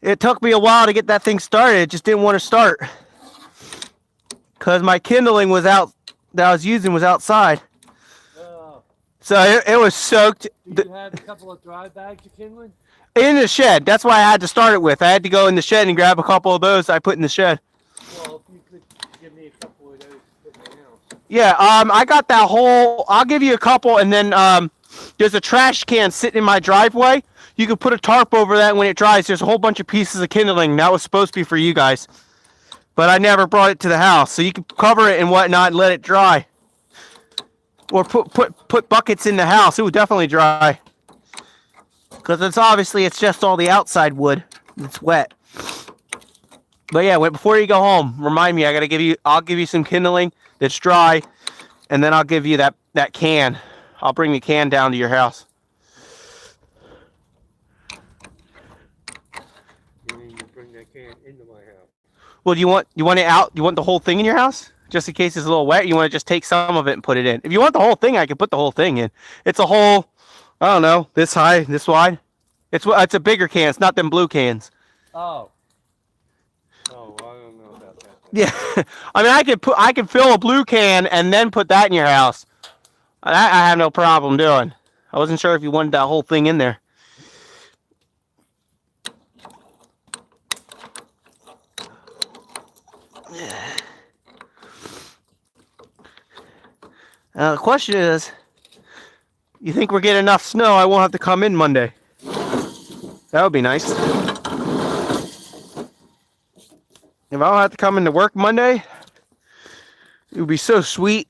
[SPEAKER 1] It took me a while to get that thing started. It just didn't want to start. Because my kindling was out, that I was using was outside.
[SPEAKER 2] Oh.
[SPEAKER 1] So it was soaked.
[SPEAKER 2] Do you have a couple of dry bags of kindling?
[SPEAKER 1] In the shed. That's why I had to start it with. I had to go in the shed and grab a couple of those I put in the shed.
[SPEAKER 2] Well, if you could give me a couple of those to put in the house.
[SPEAKER 1] Yeah, I got that whole, I'll give you a couple, and then there's a trash can sitting in my driveway. You can put a tarp over that, and when it dries, there's a whole bunch of pieces of kindling. That was supposed to be for you guys. But I never brought it to the house, so you can cover it and whatnot and let it dry. Or put buckets in the house. It would definitely dry. Because it's just all the outside wood. It's wet. But yeah, before you go home, remind me, I'll give you some kindling that's dry, and then I'll give you that can. I'll bring the can down to your house.
[SPEAKER 2] You mean you bring that can into my house?
[SPEAKER 1] Well, do you want it out? You want the whole thing in your house? Just in case it's a little wet, you want to just take some of it and put it in. If you want the whole thing, I can put the whole thing in. It's a whole, I don't know, this high, this wide. It's a bigger can. It's not them blue cans.
[SPEAKER 2] Oh. Oh, I don't know about that.
[SPEAKER 1] Yeah, I mean, I can fill a blue can and then put that in your house. That I have no problem doing. I wasn't sure if you wanted that whole thing in there. Now the question is, you think we're getting enough snow I won't have to come in Monday? That would be nice. If I don't have to come into work Monday, it would be so sweet.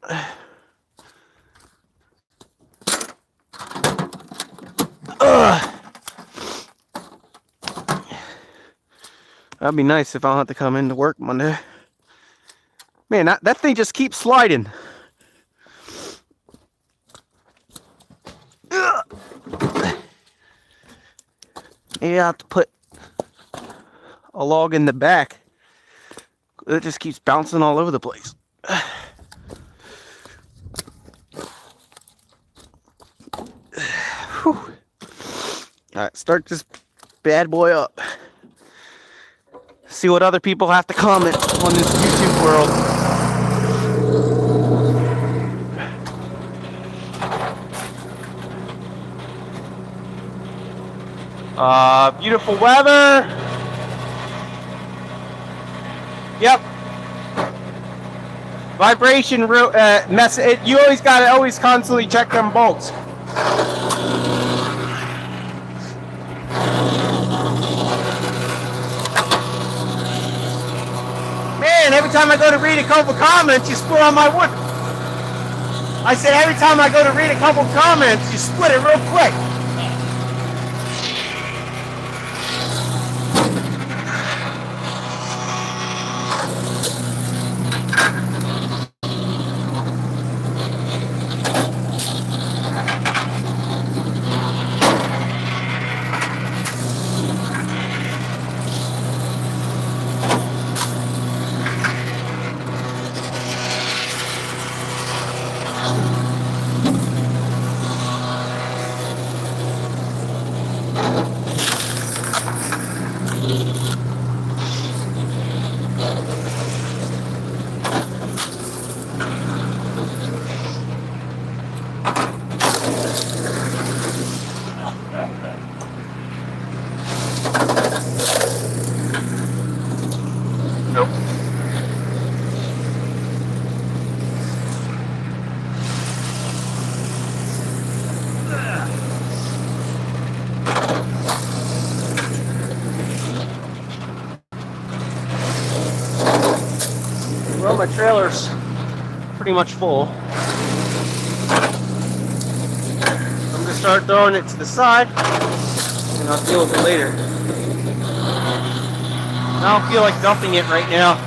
[SPEAKER 1] Ugh. That'd be nice if I don't have to come into work Monday. Man, that thing just keeps sliding. Maybe I have to put a log in the back. It just keeps bouncing all over the place. Alright, start this bad boy up. See what other people have to comment on this YouTube world. Beautiful weather. Yep. Vibration mess. You always gotta constantly check them bolts. Man, every time I go to read a couple comments, you split on my wood. I said every time I go to read a couple comments, you split it real quick. Nope. Well, my trailer's pretty much full. I'm gonna start throwing it to the side, and I'll deal with it later. I don't feel like dumping it right now.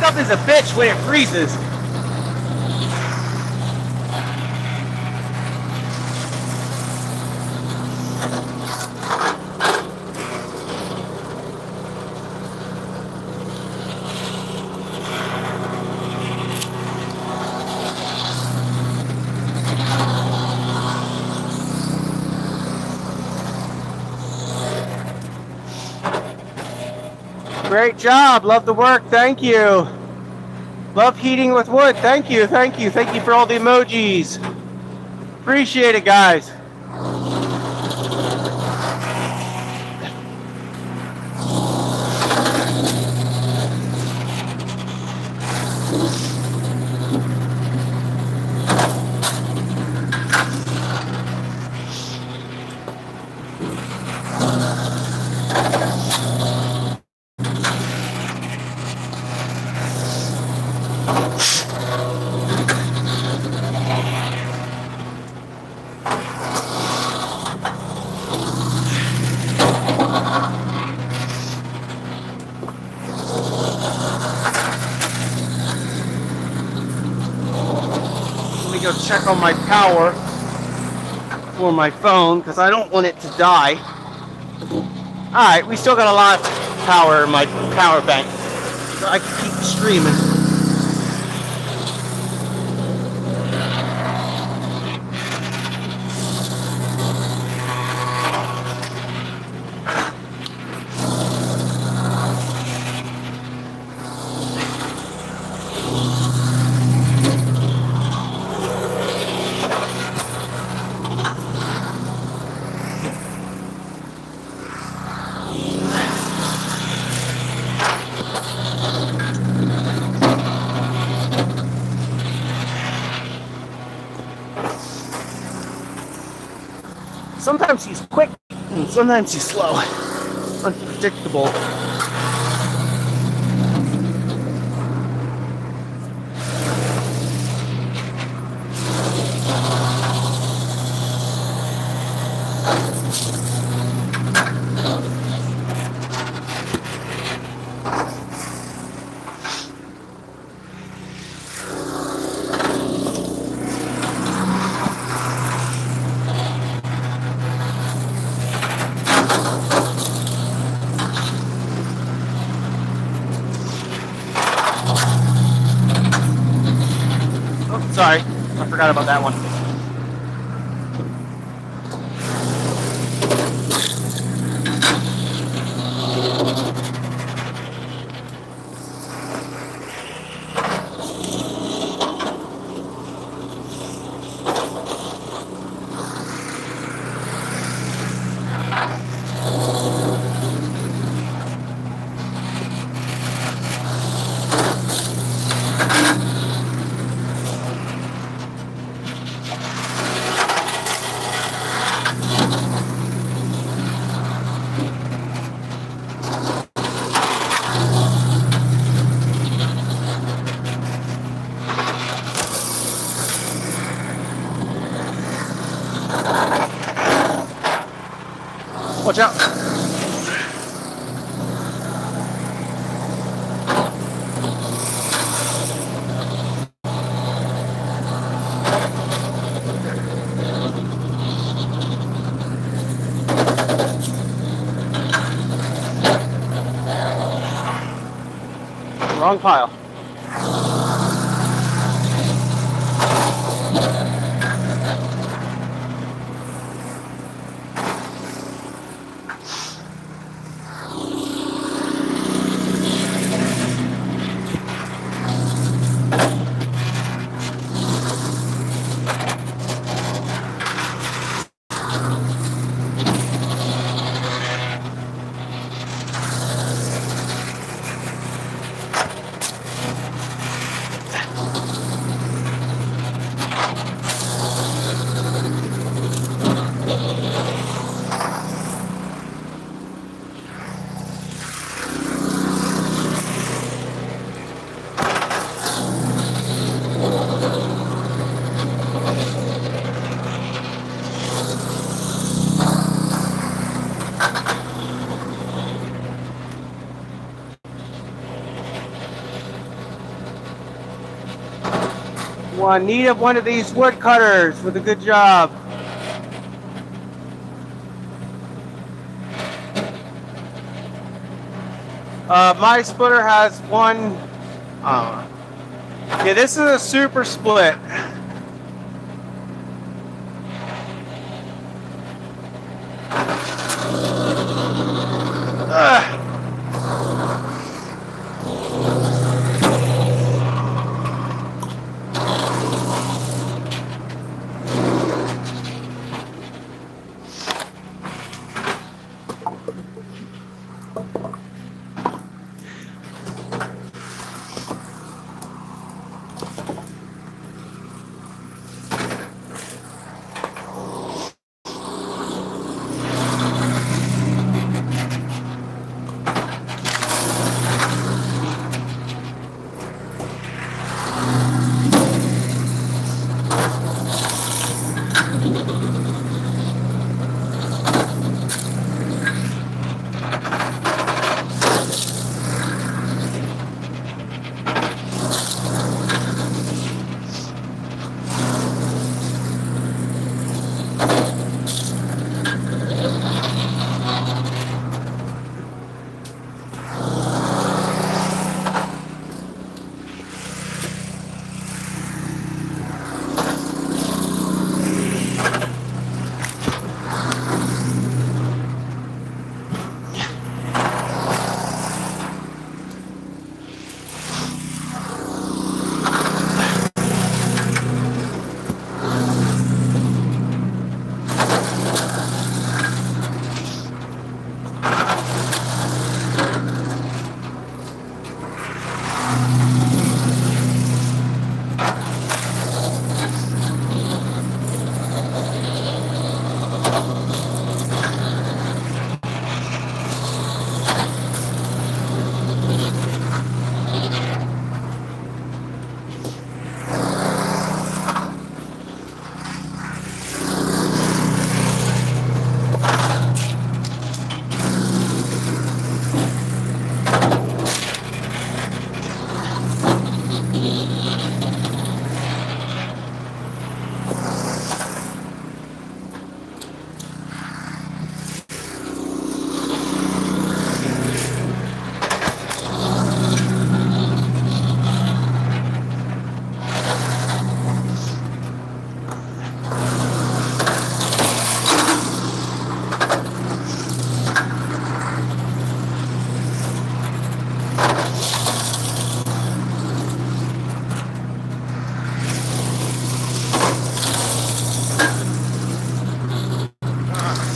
[SPEAKER 1] stuff is a bitch when it freezes. Great job. Love the work. Thank you. Love heating with wood. Thank you. Thank you. Thank you for all the emojis. Appreciate it, guys. Go check on my power for my phone because I don't want it to die. Alright, we still got a lot of power in my power bank, so I can keep streaming. Sometimes he's quick, and sometimes he's slow. Unpredictable. Sorry, I forgot about that one. Watch out. Wrong pile. one. Need of one of these wood cutters with a good job. My splitter has one. Yeah, this is a super split. Ugh.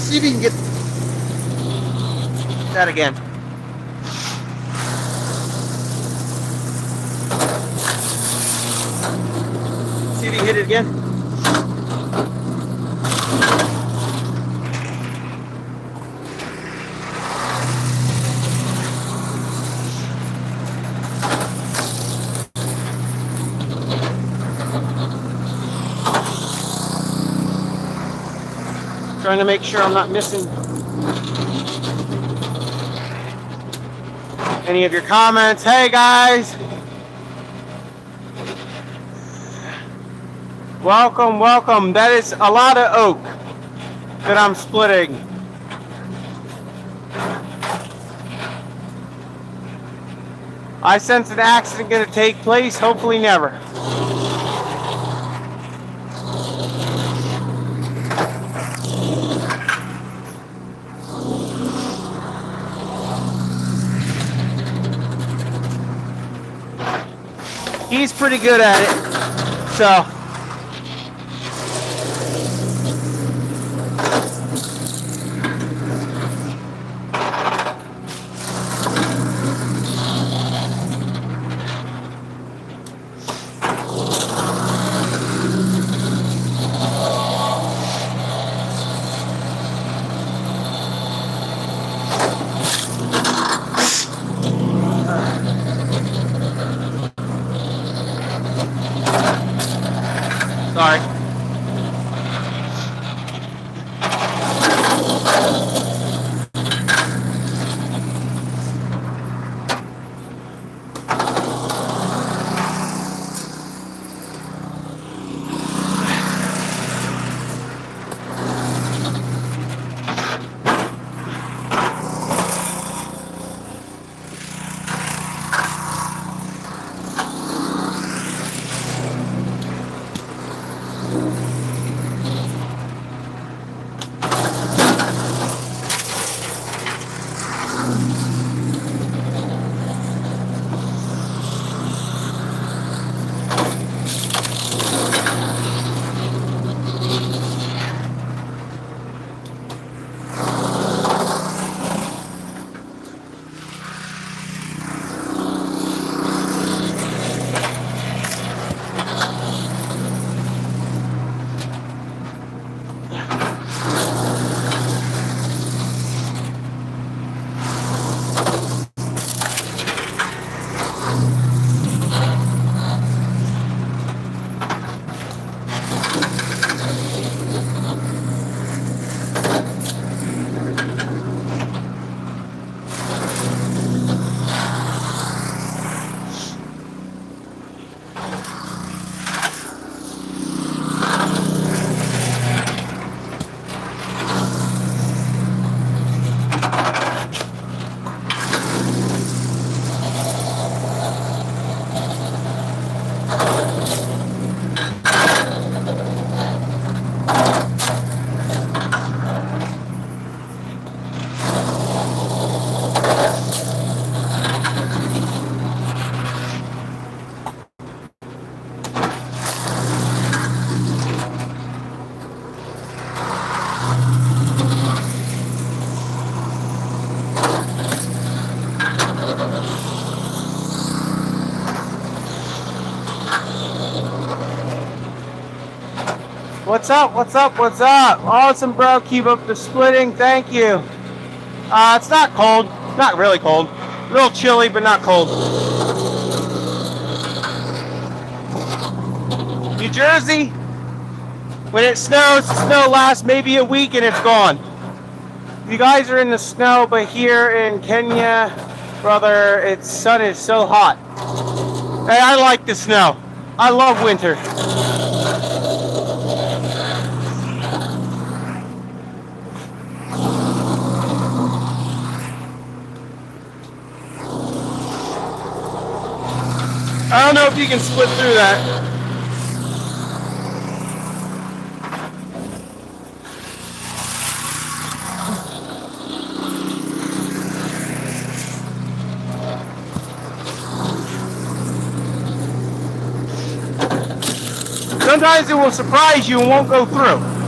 [SPEAKER 1] See if you can get that again. See if you can hit it again. Trying to make sure I'm not missing any of your comments. Hey guys, welcome, welcome. That is a lot of oak that I'm splitting. I sense an accident going to take place, hopefully never. He's pretty good at it, so. Sorry. What's up? What's up? What's up? Awesome, bro. Keep up the splitting. Thank you. It's not cold. Not really cold. A little chilly, but not cold. New Jersey, when it snows, the snow lasts maybe a week and it's gone. You guys are in the snow, but here in Kenya, brother, its sun is so hot. Hey, I like the snow. I love winter. I don't know if you can split through that. Sometimes it will surprise you and won't go through.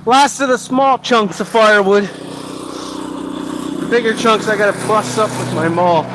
[SPEAKER 1] Last of the small chunks of firewood. The bigger chunks I gotta plus up with my maul.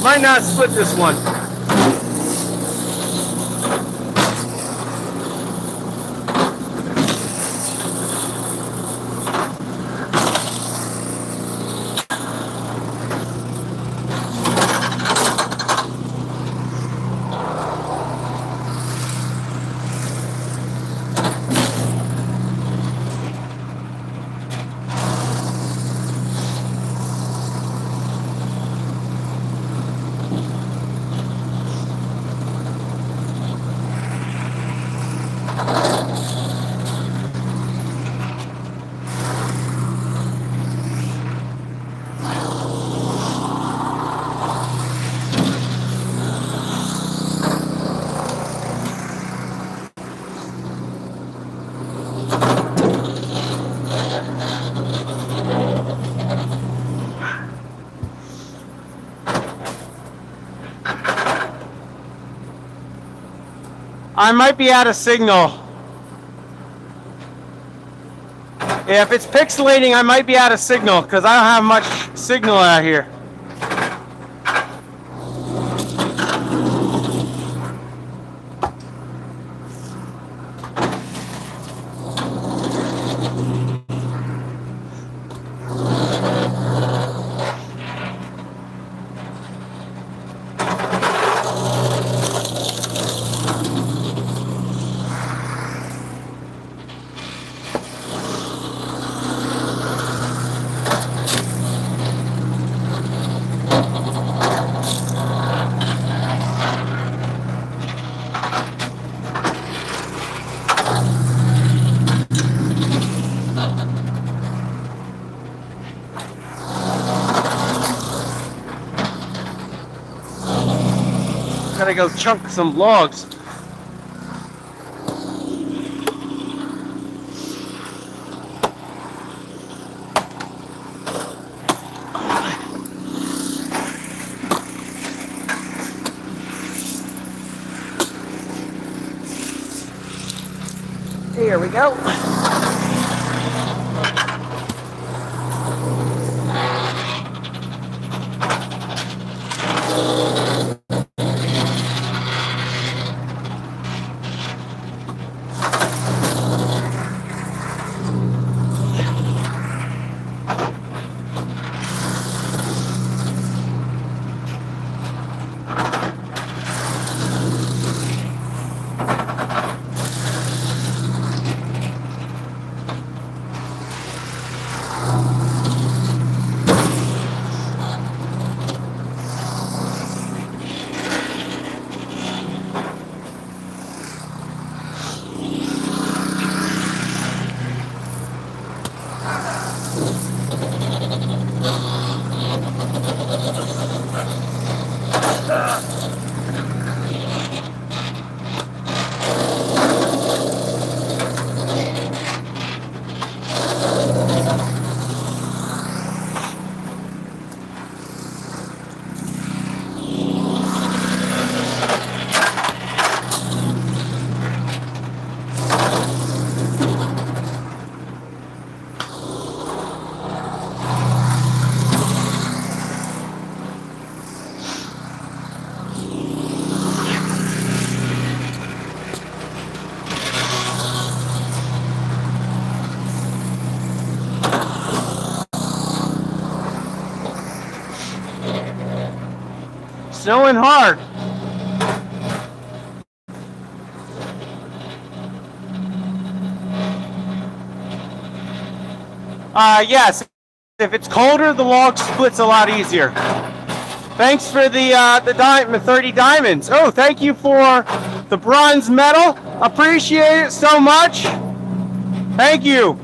[SPEAKER 1] Might not split this one. I might be out of signal. Yeah, if it's pixelating, I might be out of signal because I don't have much signal out here. Gotta go chunk some logs. Here we go. Snowing hard. Yes. If it's colder, the log splits a lot easier. Thanks for the 30 diamonds. Oh, thank you for the bronze medal. Appreciate it so much. Thank you.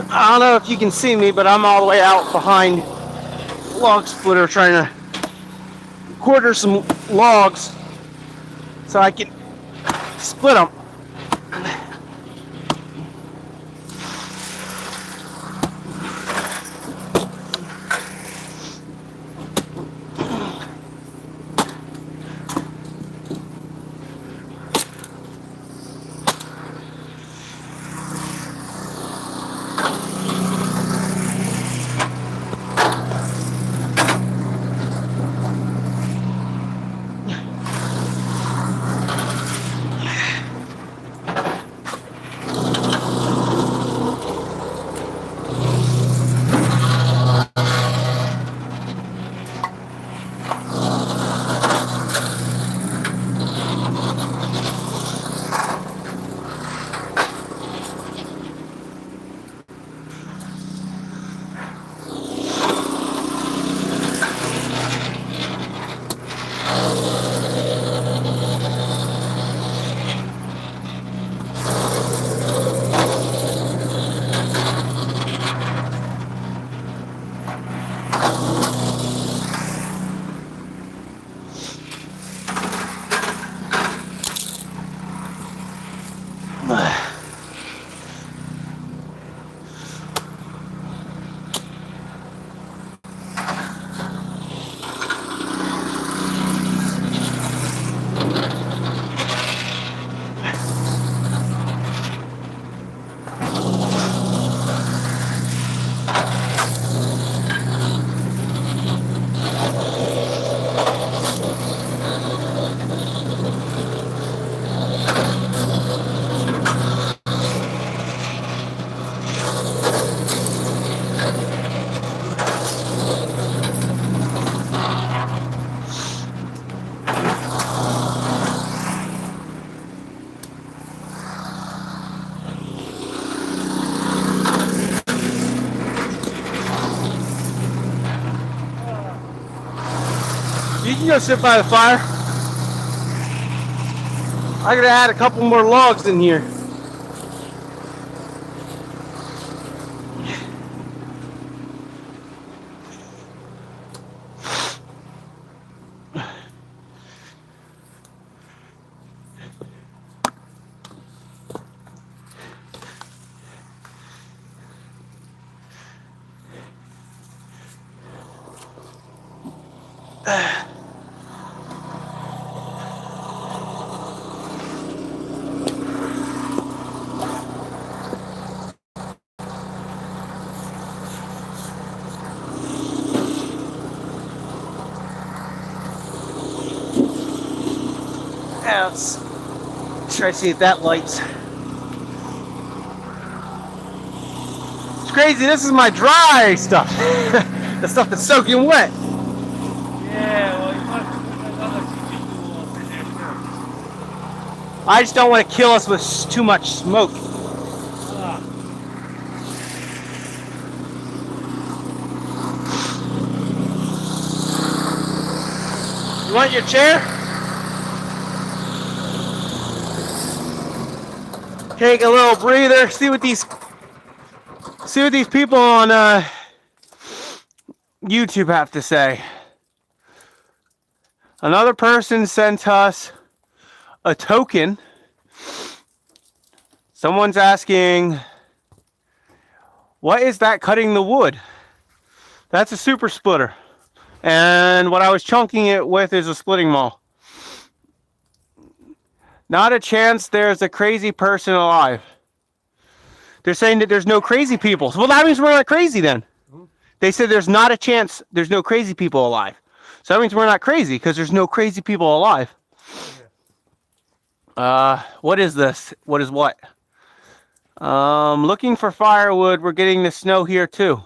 [SPEAKER 1] I don't know if you can see me, but I'm all the way out behind log splitter trying to quarter some logs so I can split them. You can go sit by the fire. I gotta add a couple more logs in here. Now let's try to see if that lights. It's crazy, this is my dry stuff. The stuff that's soaking wet.
[SPEAKER 2] Yeah, well, you must put another people up in there too.
[SPEAKER 1] I just don't want to kill us with too much smoke.
[SPEAKER 2] Ah.
[SPEAKER 1] You want your chair? Take a little breather. See what these people on YouTube have to say. Another person sent us a token. Someone's asking, what is that cutting the wood? That's a super splitter. And what I was chunking it with is a splitting maul. Not a chance there's a crazy person alive. They're saying that there's no crazy people. Well, that means we're not crazy then. They said there's not a chance there's no crazy people alive. So that means we're not crazy because there's no crazy people alive. What is this? What is what? Looking for firewood. We're getting the snow here too.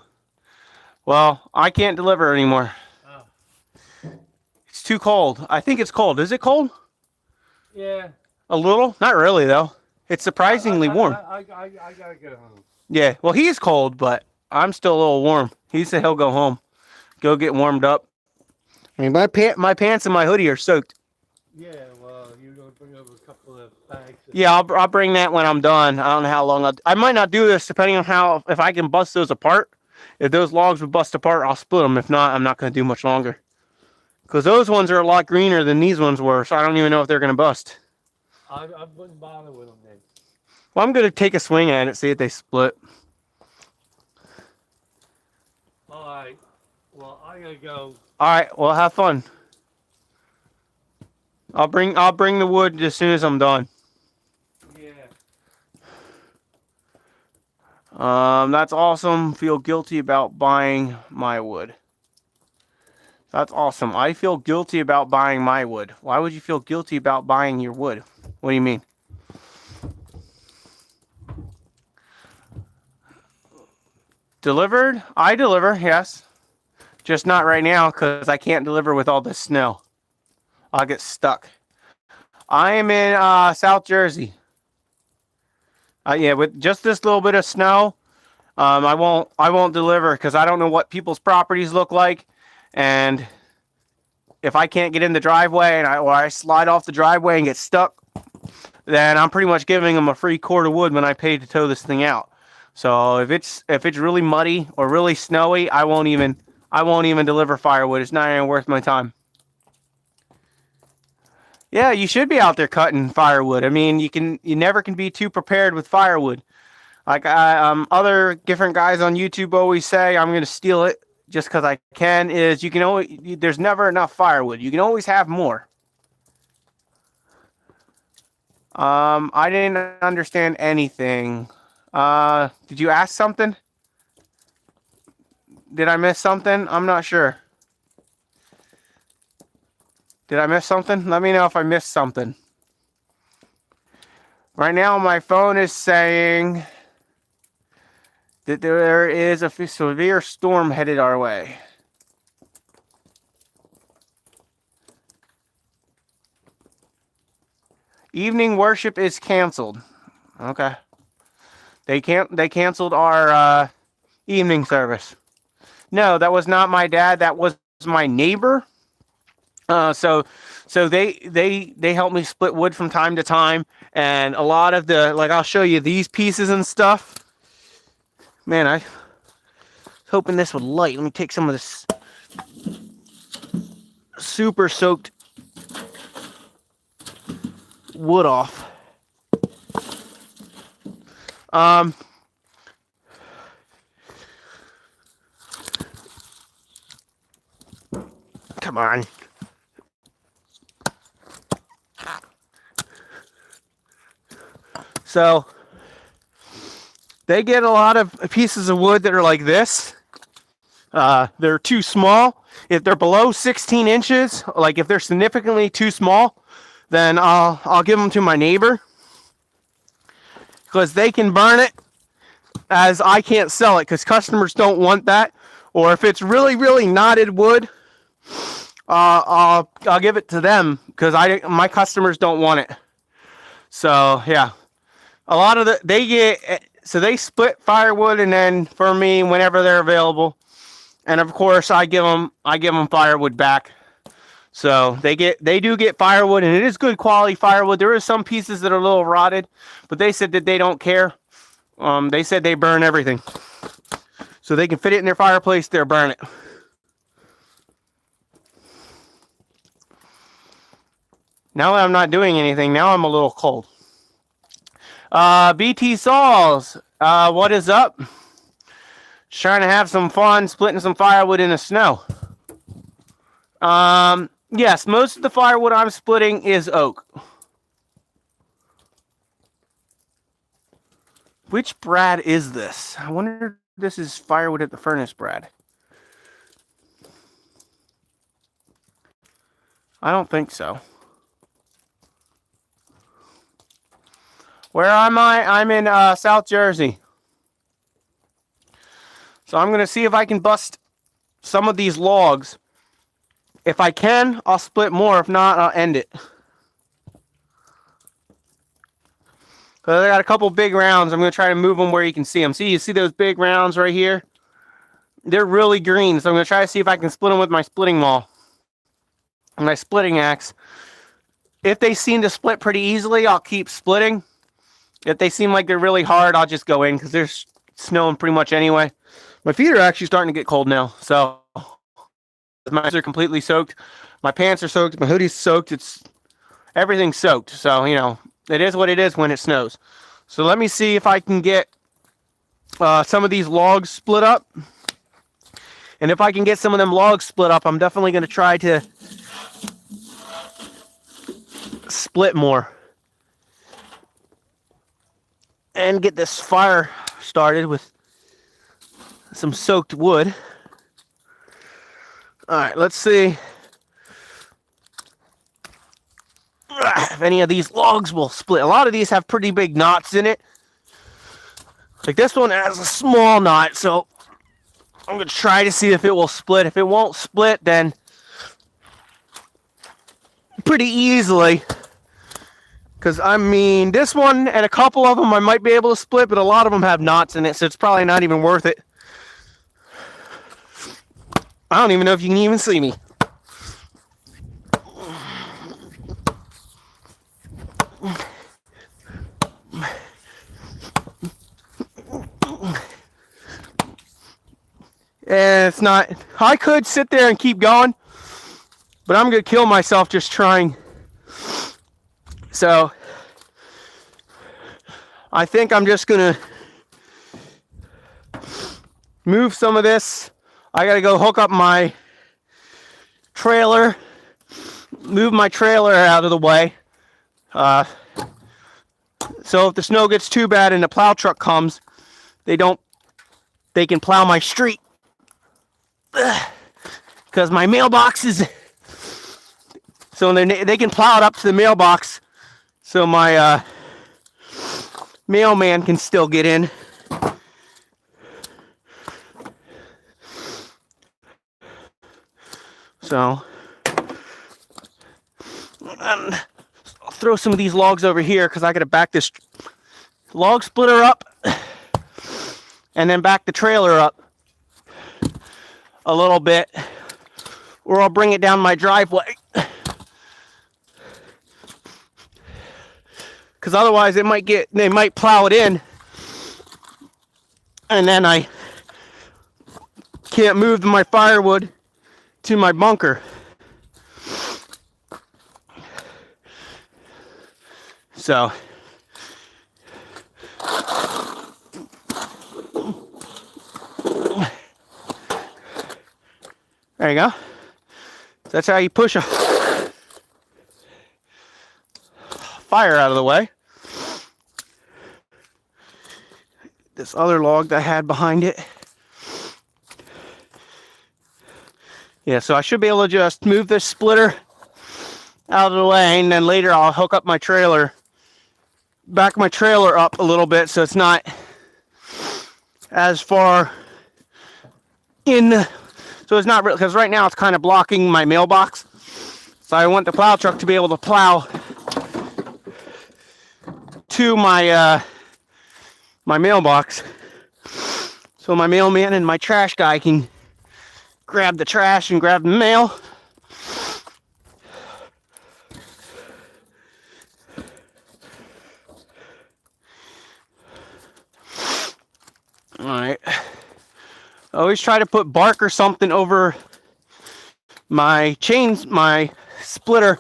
[SPEAKER 1] Well, I can't deliver anymore.
[SPEAKER 2] Oh.
[SPEAKER 1] It's too cold. I think it's cold. Is it cold?
[SPEAKER 2] Yeah.
[SPEAKER 1] A little? Not really, though. It's surprisingly warm.
[SPEAKER 2] I gotta get home.
[SPEAKER 1] Yeah, well, he's cold, but I'm still a little warm. He said he'll go home. Go get warmed up. I mean, my pants and my hoodie are soaked.
[SPEAKER 2] Yeah, well, you're gonna bring over a couple of bags.
[SPEAKER 1] Yeah, I'll bring that when I'm done. I don't know how long I might not do this, depending on if I can bust those apart. If those logs would bust apart, I'll split them. If not, I'm not going to do much longer. Because those ones are a lot greener than these ones were, so I don't even know if they're going to bust.
[SPEAKER 2] I wouldn't bother with them then.
[SPEAKER 1] Well, I'm going to take a swing at it, see if they split.
[SPEAKER 2] All right. Well, I gotta go.
[SPEAKER 1] All right. Well, have fun. I'll bring the wood as soon as I'm done.
[SPEAKER 2] Yeah.
[SPEAKER 1] That's awesome. Feel guilty about buying my wood. That's awesome. I feel guilty about buying my wood. Why would you feel guilty about buying your wood? What do you mean? Delivered? I deliver, yes. Just not right now because I can't deliver with all this snow. I'll get stuck. I am in South Jersey. Yeah, with just this little bit of snow, I won't deliver because I don't know what people's properties look like, and if I can't get in the driveway or I slide off the driveway and get stuck, then I'm pretty much giving them a free cord of wood when I pay to tow this thing out. So if it's really muddy or really snowy, I won't even deliver firewood. It's not even worth my time. Yeah, you should be out there cutting firewood. I mean, you never can be too prepared with firewood. Like other different guys on YouTube always say, I'm going to steal it just because I can. Is you can always, there's never enough firewood. You can always have more. I didn't understand anything. Did you ask something? Did I miss something? I'm not sure. Did I miss something? Let me know if I missed something. Right now, my phone is saying that there is a severe storm headed our way. Evening worship is canceled. Okay. They canceled our evening service. No, that was not my dad. That was my neighbor. So they help me split wood from time to time, and a lot of the, like, I'll show you these pieces and stuff. Man, I was hoping this would light. Let me take some of this super soaked wood off. Come on. So they get a lot of pieces of wood that are like this. They're too small. If they're below 16 inches, like if they're significantly too small, then I'll give them to my neighbor, because they can burn it, as I can't sell it because customers don't want that. Or if it's really, really knotted wood, I'll give it to them because my customers don't want it. So yeah, a lot of they split firewood, and then for me, whenever they're available, and of course I give them firewood back. So they do get firewood, and it is good quality firewood. There are some pieces that are a little rotted, but they said that they don't care. They said they burn everything, so they can fit it in their fireplace. They'll burn it. Now that I'm not doing anything, now I'm a little cold. BT Saws, what is up? Just trying to have some fun splitting some firewood in the snow. Yes, most of the firewood I'm splitting is oak. Which Brad is this? I wonder if this is firewood at the furnace, Brad. I don't think so. Where am I? I'm in South Jersey. So I'm going to see if I can bust some of these logs. If I can, I'll split more. If not, I'll end it. So I got a couple big rounds. I'm going to try to move them where you can see them. See, you see those big rounds right here? They're really green. So I'm going to try to see if I can split them with my splitting maul and my splitting axe. If they seem to split pretty easily, I'll keep splitting. If they seem like they're really hard, I'll just go in because there's snowing pretty much anyway. My feet are actually starting to get cold now. So my hands are completely soaked. My pants are soaked. My hoodie's soaked. Everything's soaked. So, you know, it is what it is when it snows. So let me see if I can get some of these logs split up. And if I can get some of them logs split up, I'm definitely going to try to split more and get this fire started with some soaked wood. All right, let's see if any of these logs will split. A lot of these have pretty big knots in it. Like this one has a small knot, so I'm going to try to see if it will split. If it won't split, then pretty easily. Because, I mean, this one and a couple of them I might be able to split, but a lot of them have knots in it, so it's probably not even worth it. I don't even know if you can even see me. And it's not... I could sit there and keep going, but I'm going to kill myself just trying. So, I think I'm just going to move some of this. I got to go hook up my trailer, move my trailer out of the way. So if the snow gets too bad and the plow truck comes, they can plow my street. Because my mailbox is, so they can plow it up to the mailbox. So my mailman can still get in. So I'll throw some of these logs over here because I got to back this log splitter up and then back the trailer up a little bit or I'll bring it down my driveway. Because otherwise they might plow it in, and then I can't move my firewood to my bunker. So there you go. That's how you push a fire out of the way. This other log that I had behind it. Yeah, so I should be able to just move this splitter out of the way, and then later I'll hook up my trailer, back my trailer up a little bit so it's not as far in. So it's not really, because right now it's kind of blocking my mailbox. So I want the plow truck to be able to plow to my my mailbox, so my mailman and my trash guy can grab the trash and grab the mail. All right. I always try to put bark or something over my my splitter,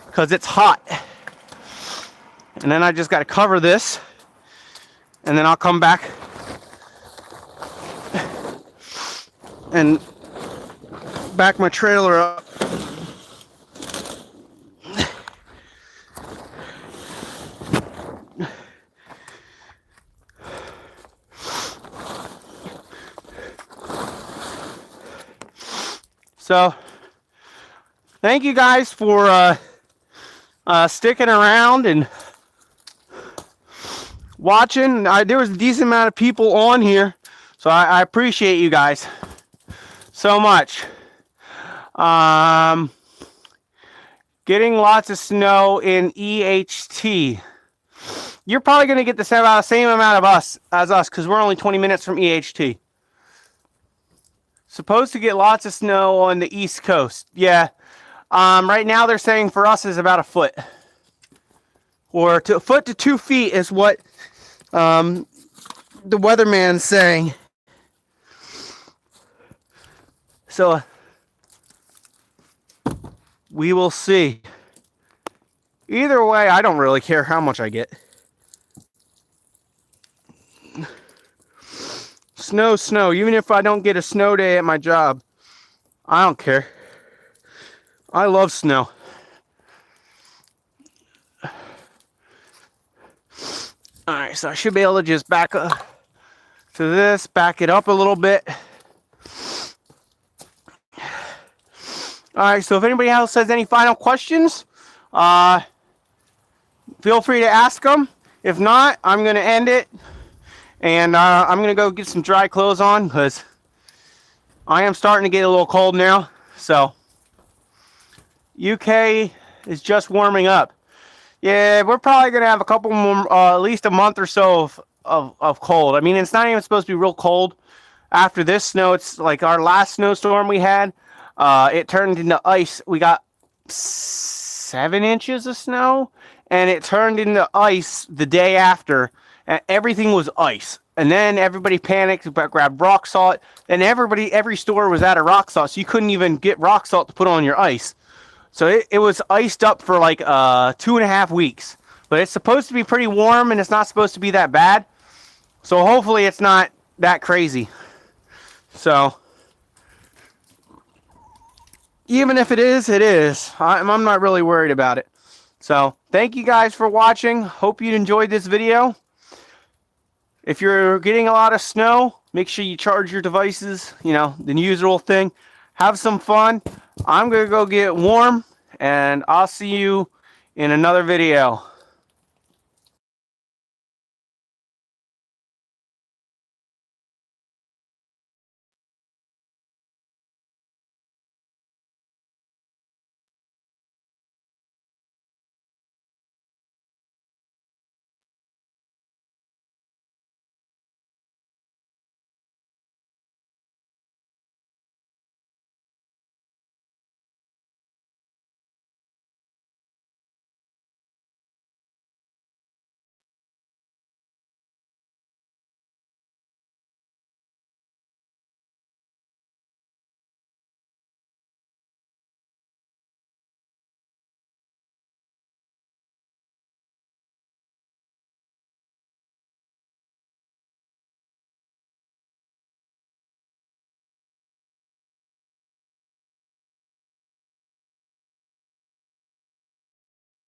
[SPEAKER 1] because it's hot. And then I just got to cover this, and then I'll come back and back my trailer up. So, thank you guys for sticking around and watching. There was a decent amount of people on here, so I appreciate you guys so much. Getting lots of snow in EHT. You're probably going to get the same amount of us as us, because we're only 20 minutes from EHT. Supposed to get lots of snow on the East Coast. Yeah. Right now they're saying for us is about a foot. Or a foot to 2 feet is what the weatherman's saying. So we will see. Either way, I don't really care how much I get. Snow. Even if I don't get a snow day at my job, I don't care. I love snow. Alright, so I should be able to just back up to this, back it up a little bit. Alright, so if anybody else has any final questions, feel free to ask them. If not, I'm going to end it. And I'm going to go get some dry clothes on, because I am starting to get a little cold now. So, UK is just warming up. Yeah, we're probably going to have a couple more, at least a month or so of cold. I mean, it's not even supposed to be real cold. After this snow, it's like our last snowstorm we had. It turned into ice. We got 7 inches of snow, and it turned into ice the day after. And everything was ice. And then everybody panicked, grabbed rock salt. And every store was out of rock salt, so you couldn't even get rock salt to put on your ice. So it was iced up for like 2.5 weeks. But it's supposed to be pretty warm, and it's not supposed to be that bad. So hopefully it's not that crazy. So even if it is, it is. I'm not really worried about it. So thank you guys for watching. Hope you enjoyed this video. If you're getting a lot of snow, make sure you charge your devices, you know, the usual thing. Have some fun. I'm going to go get warm, and I'll see you in another video.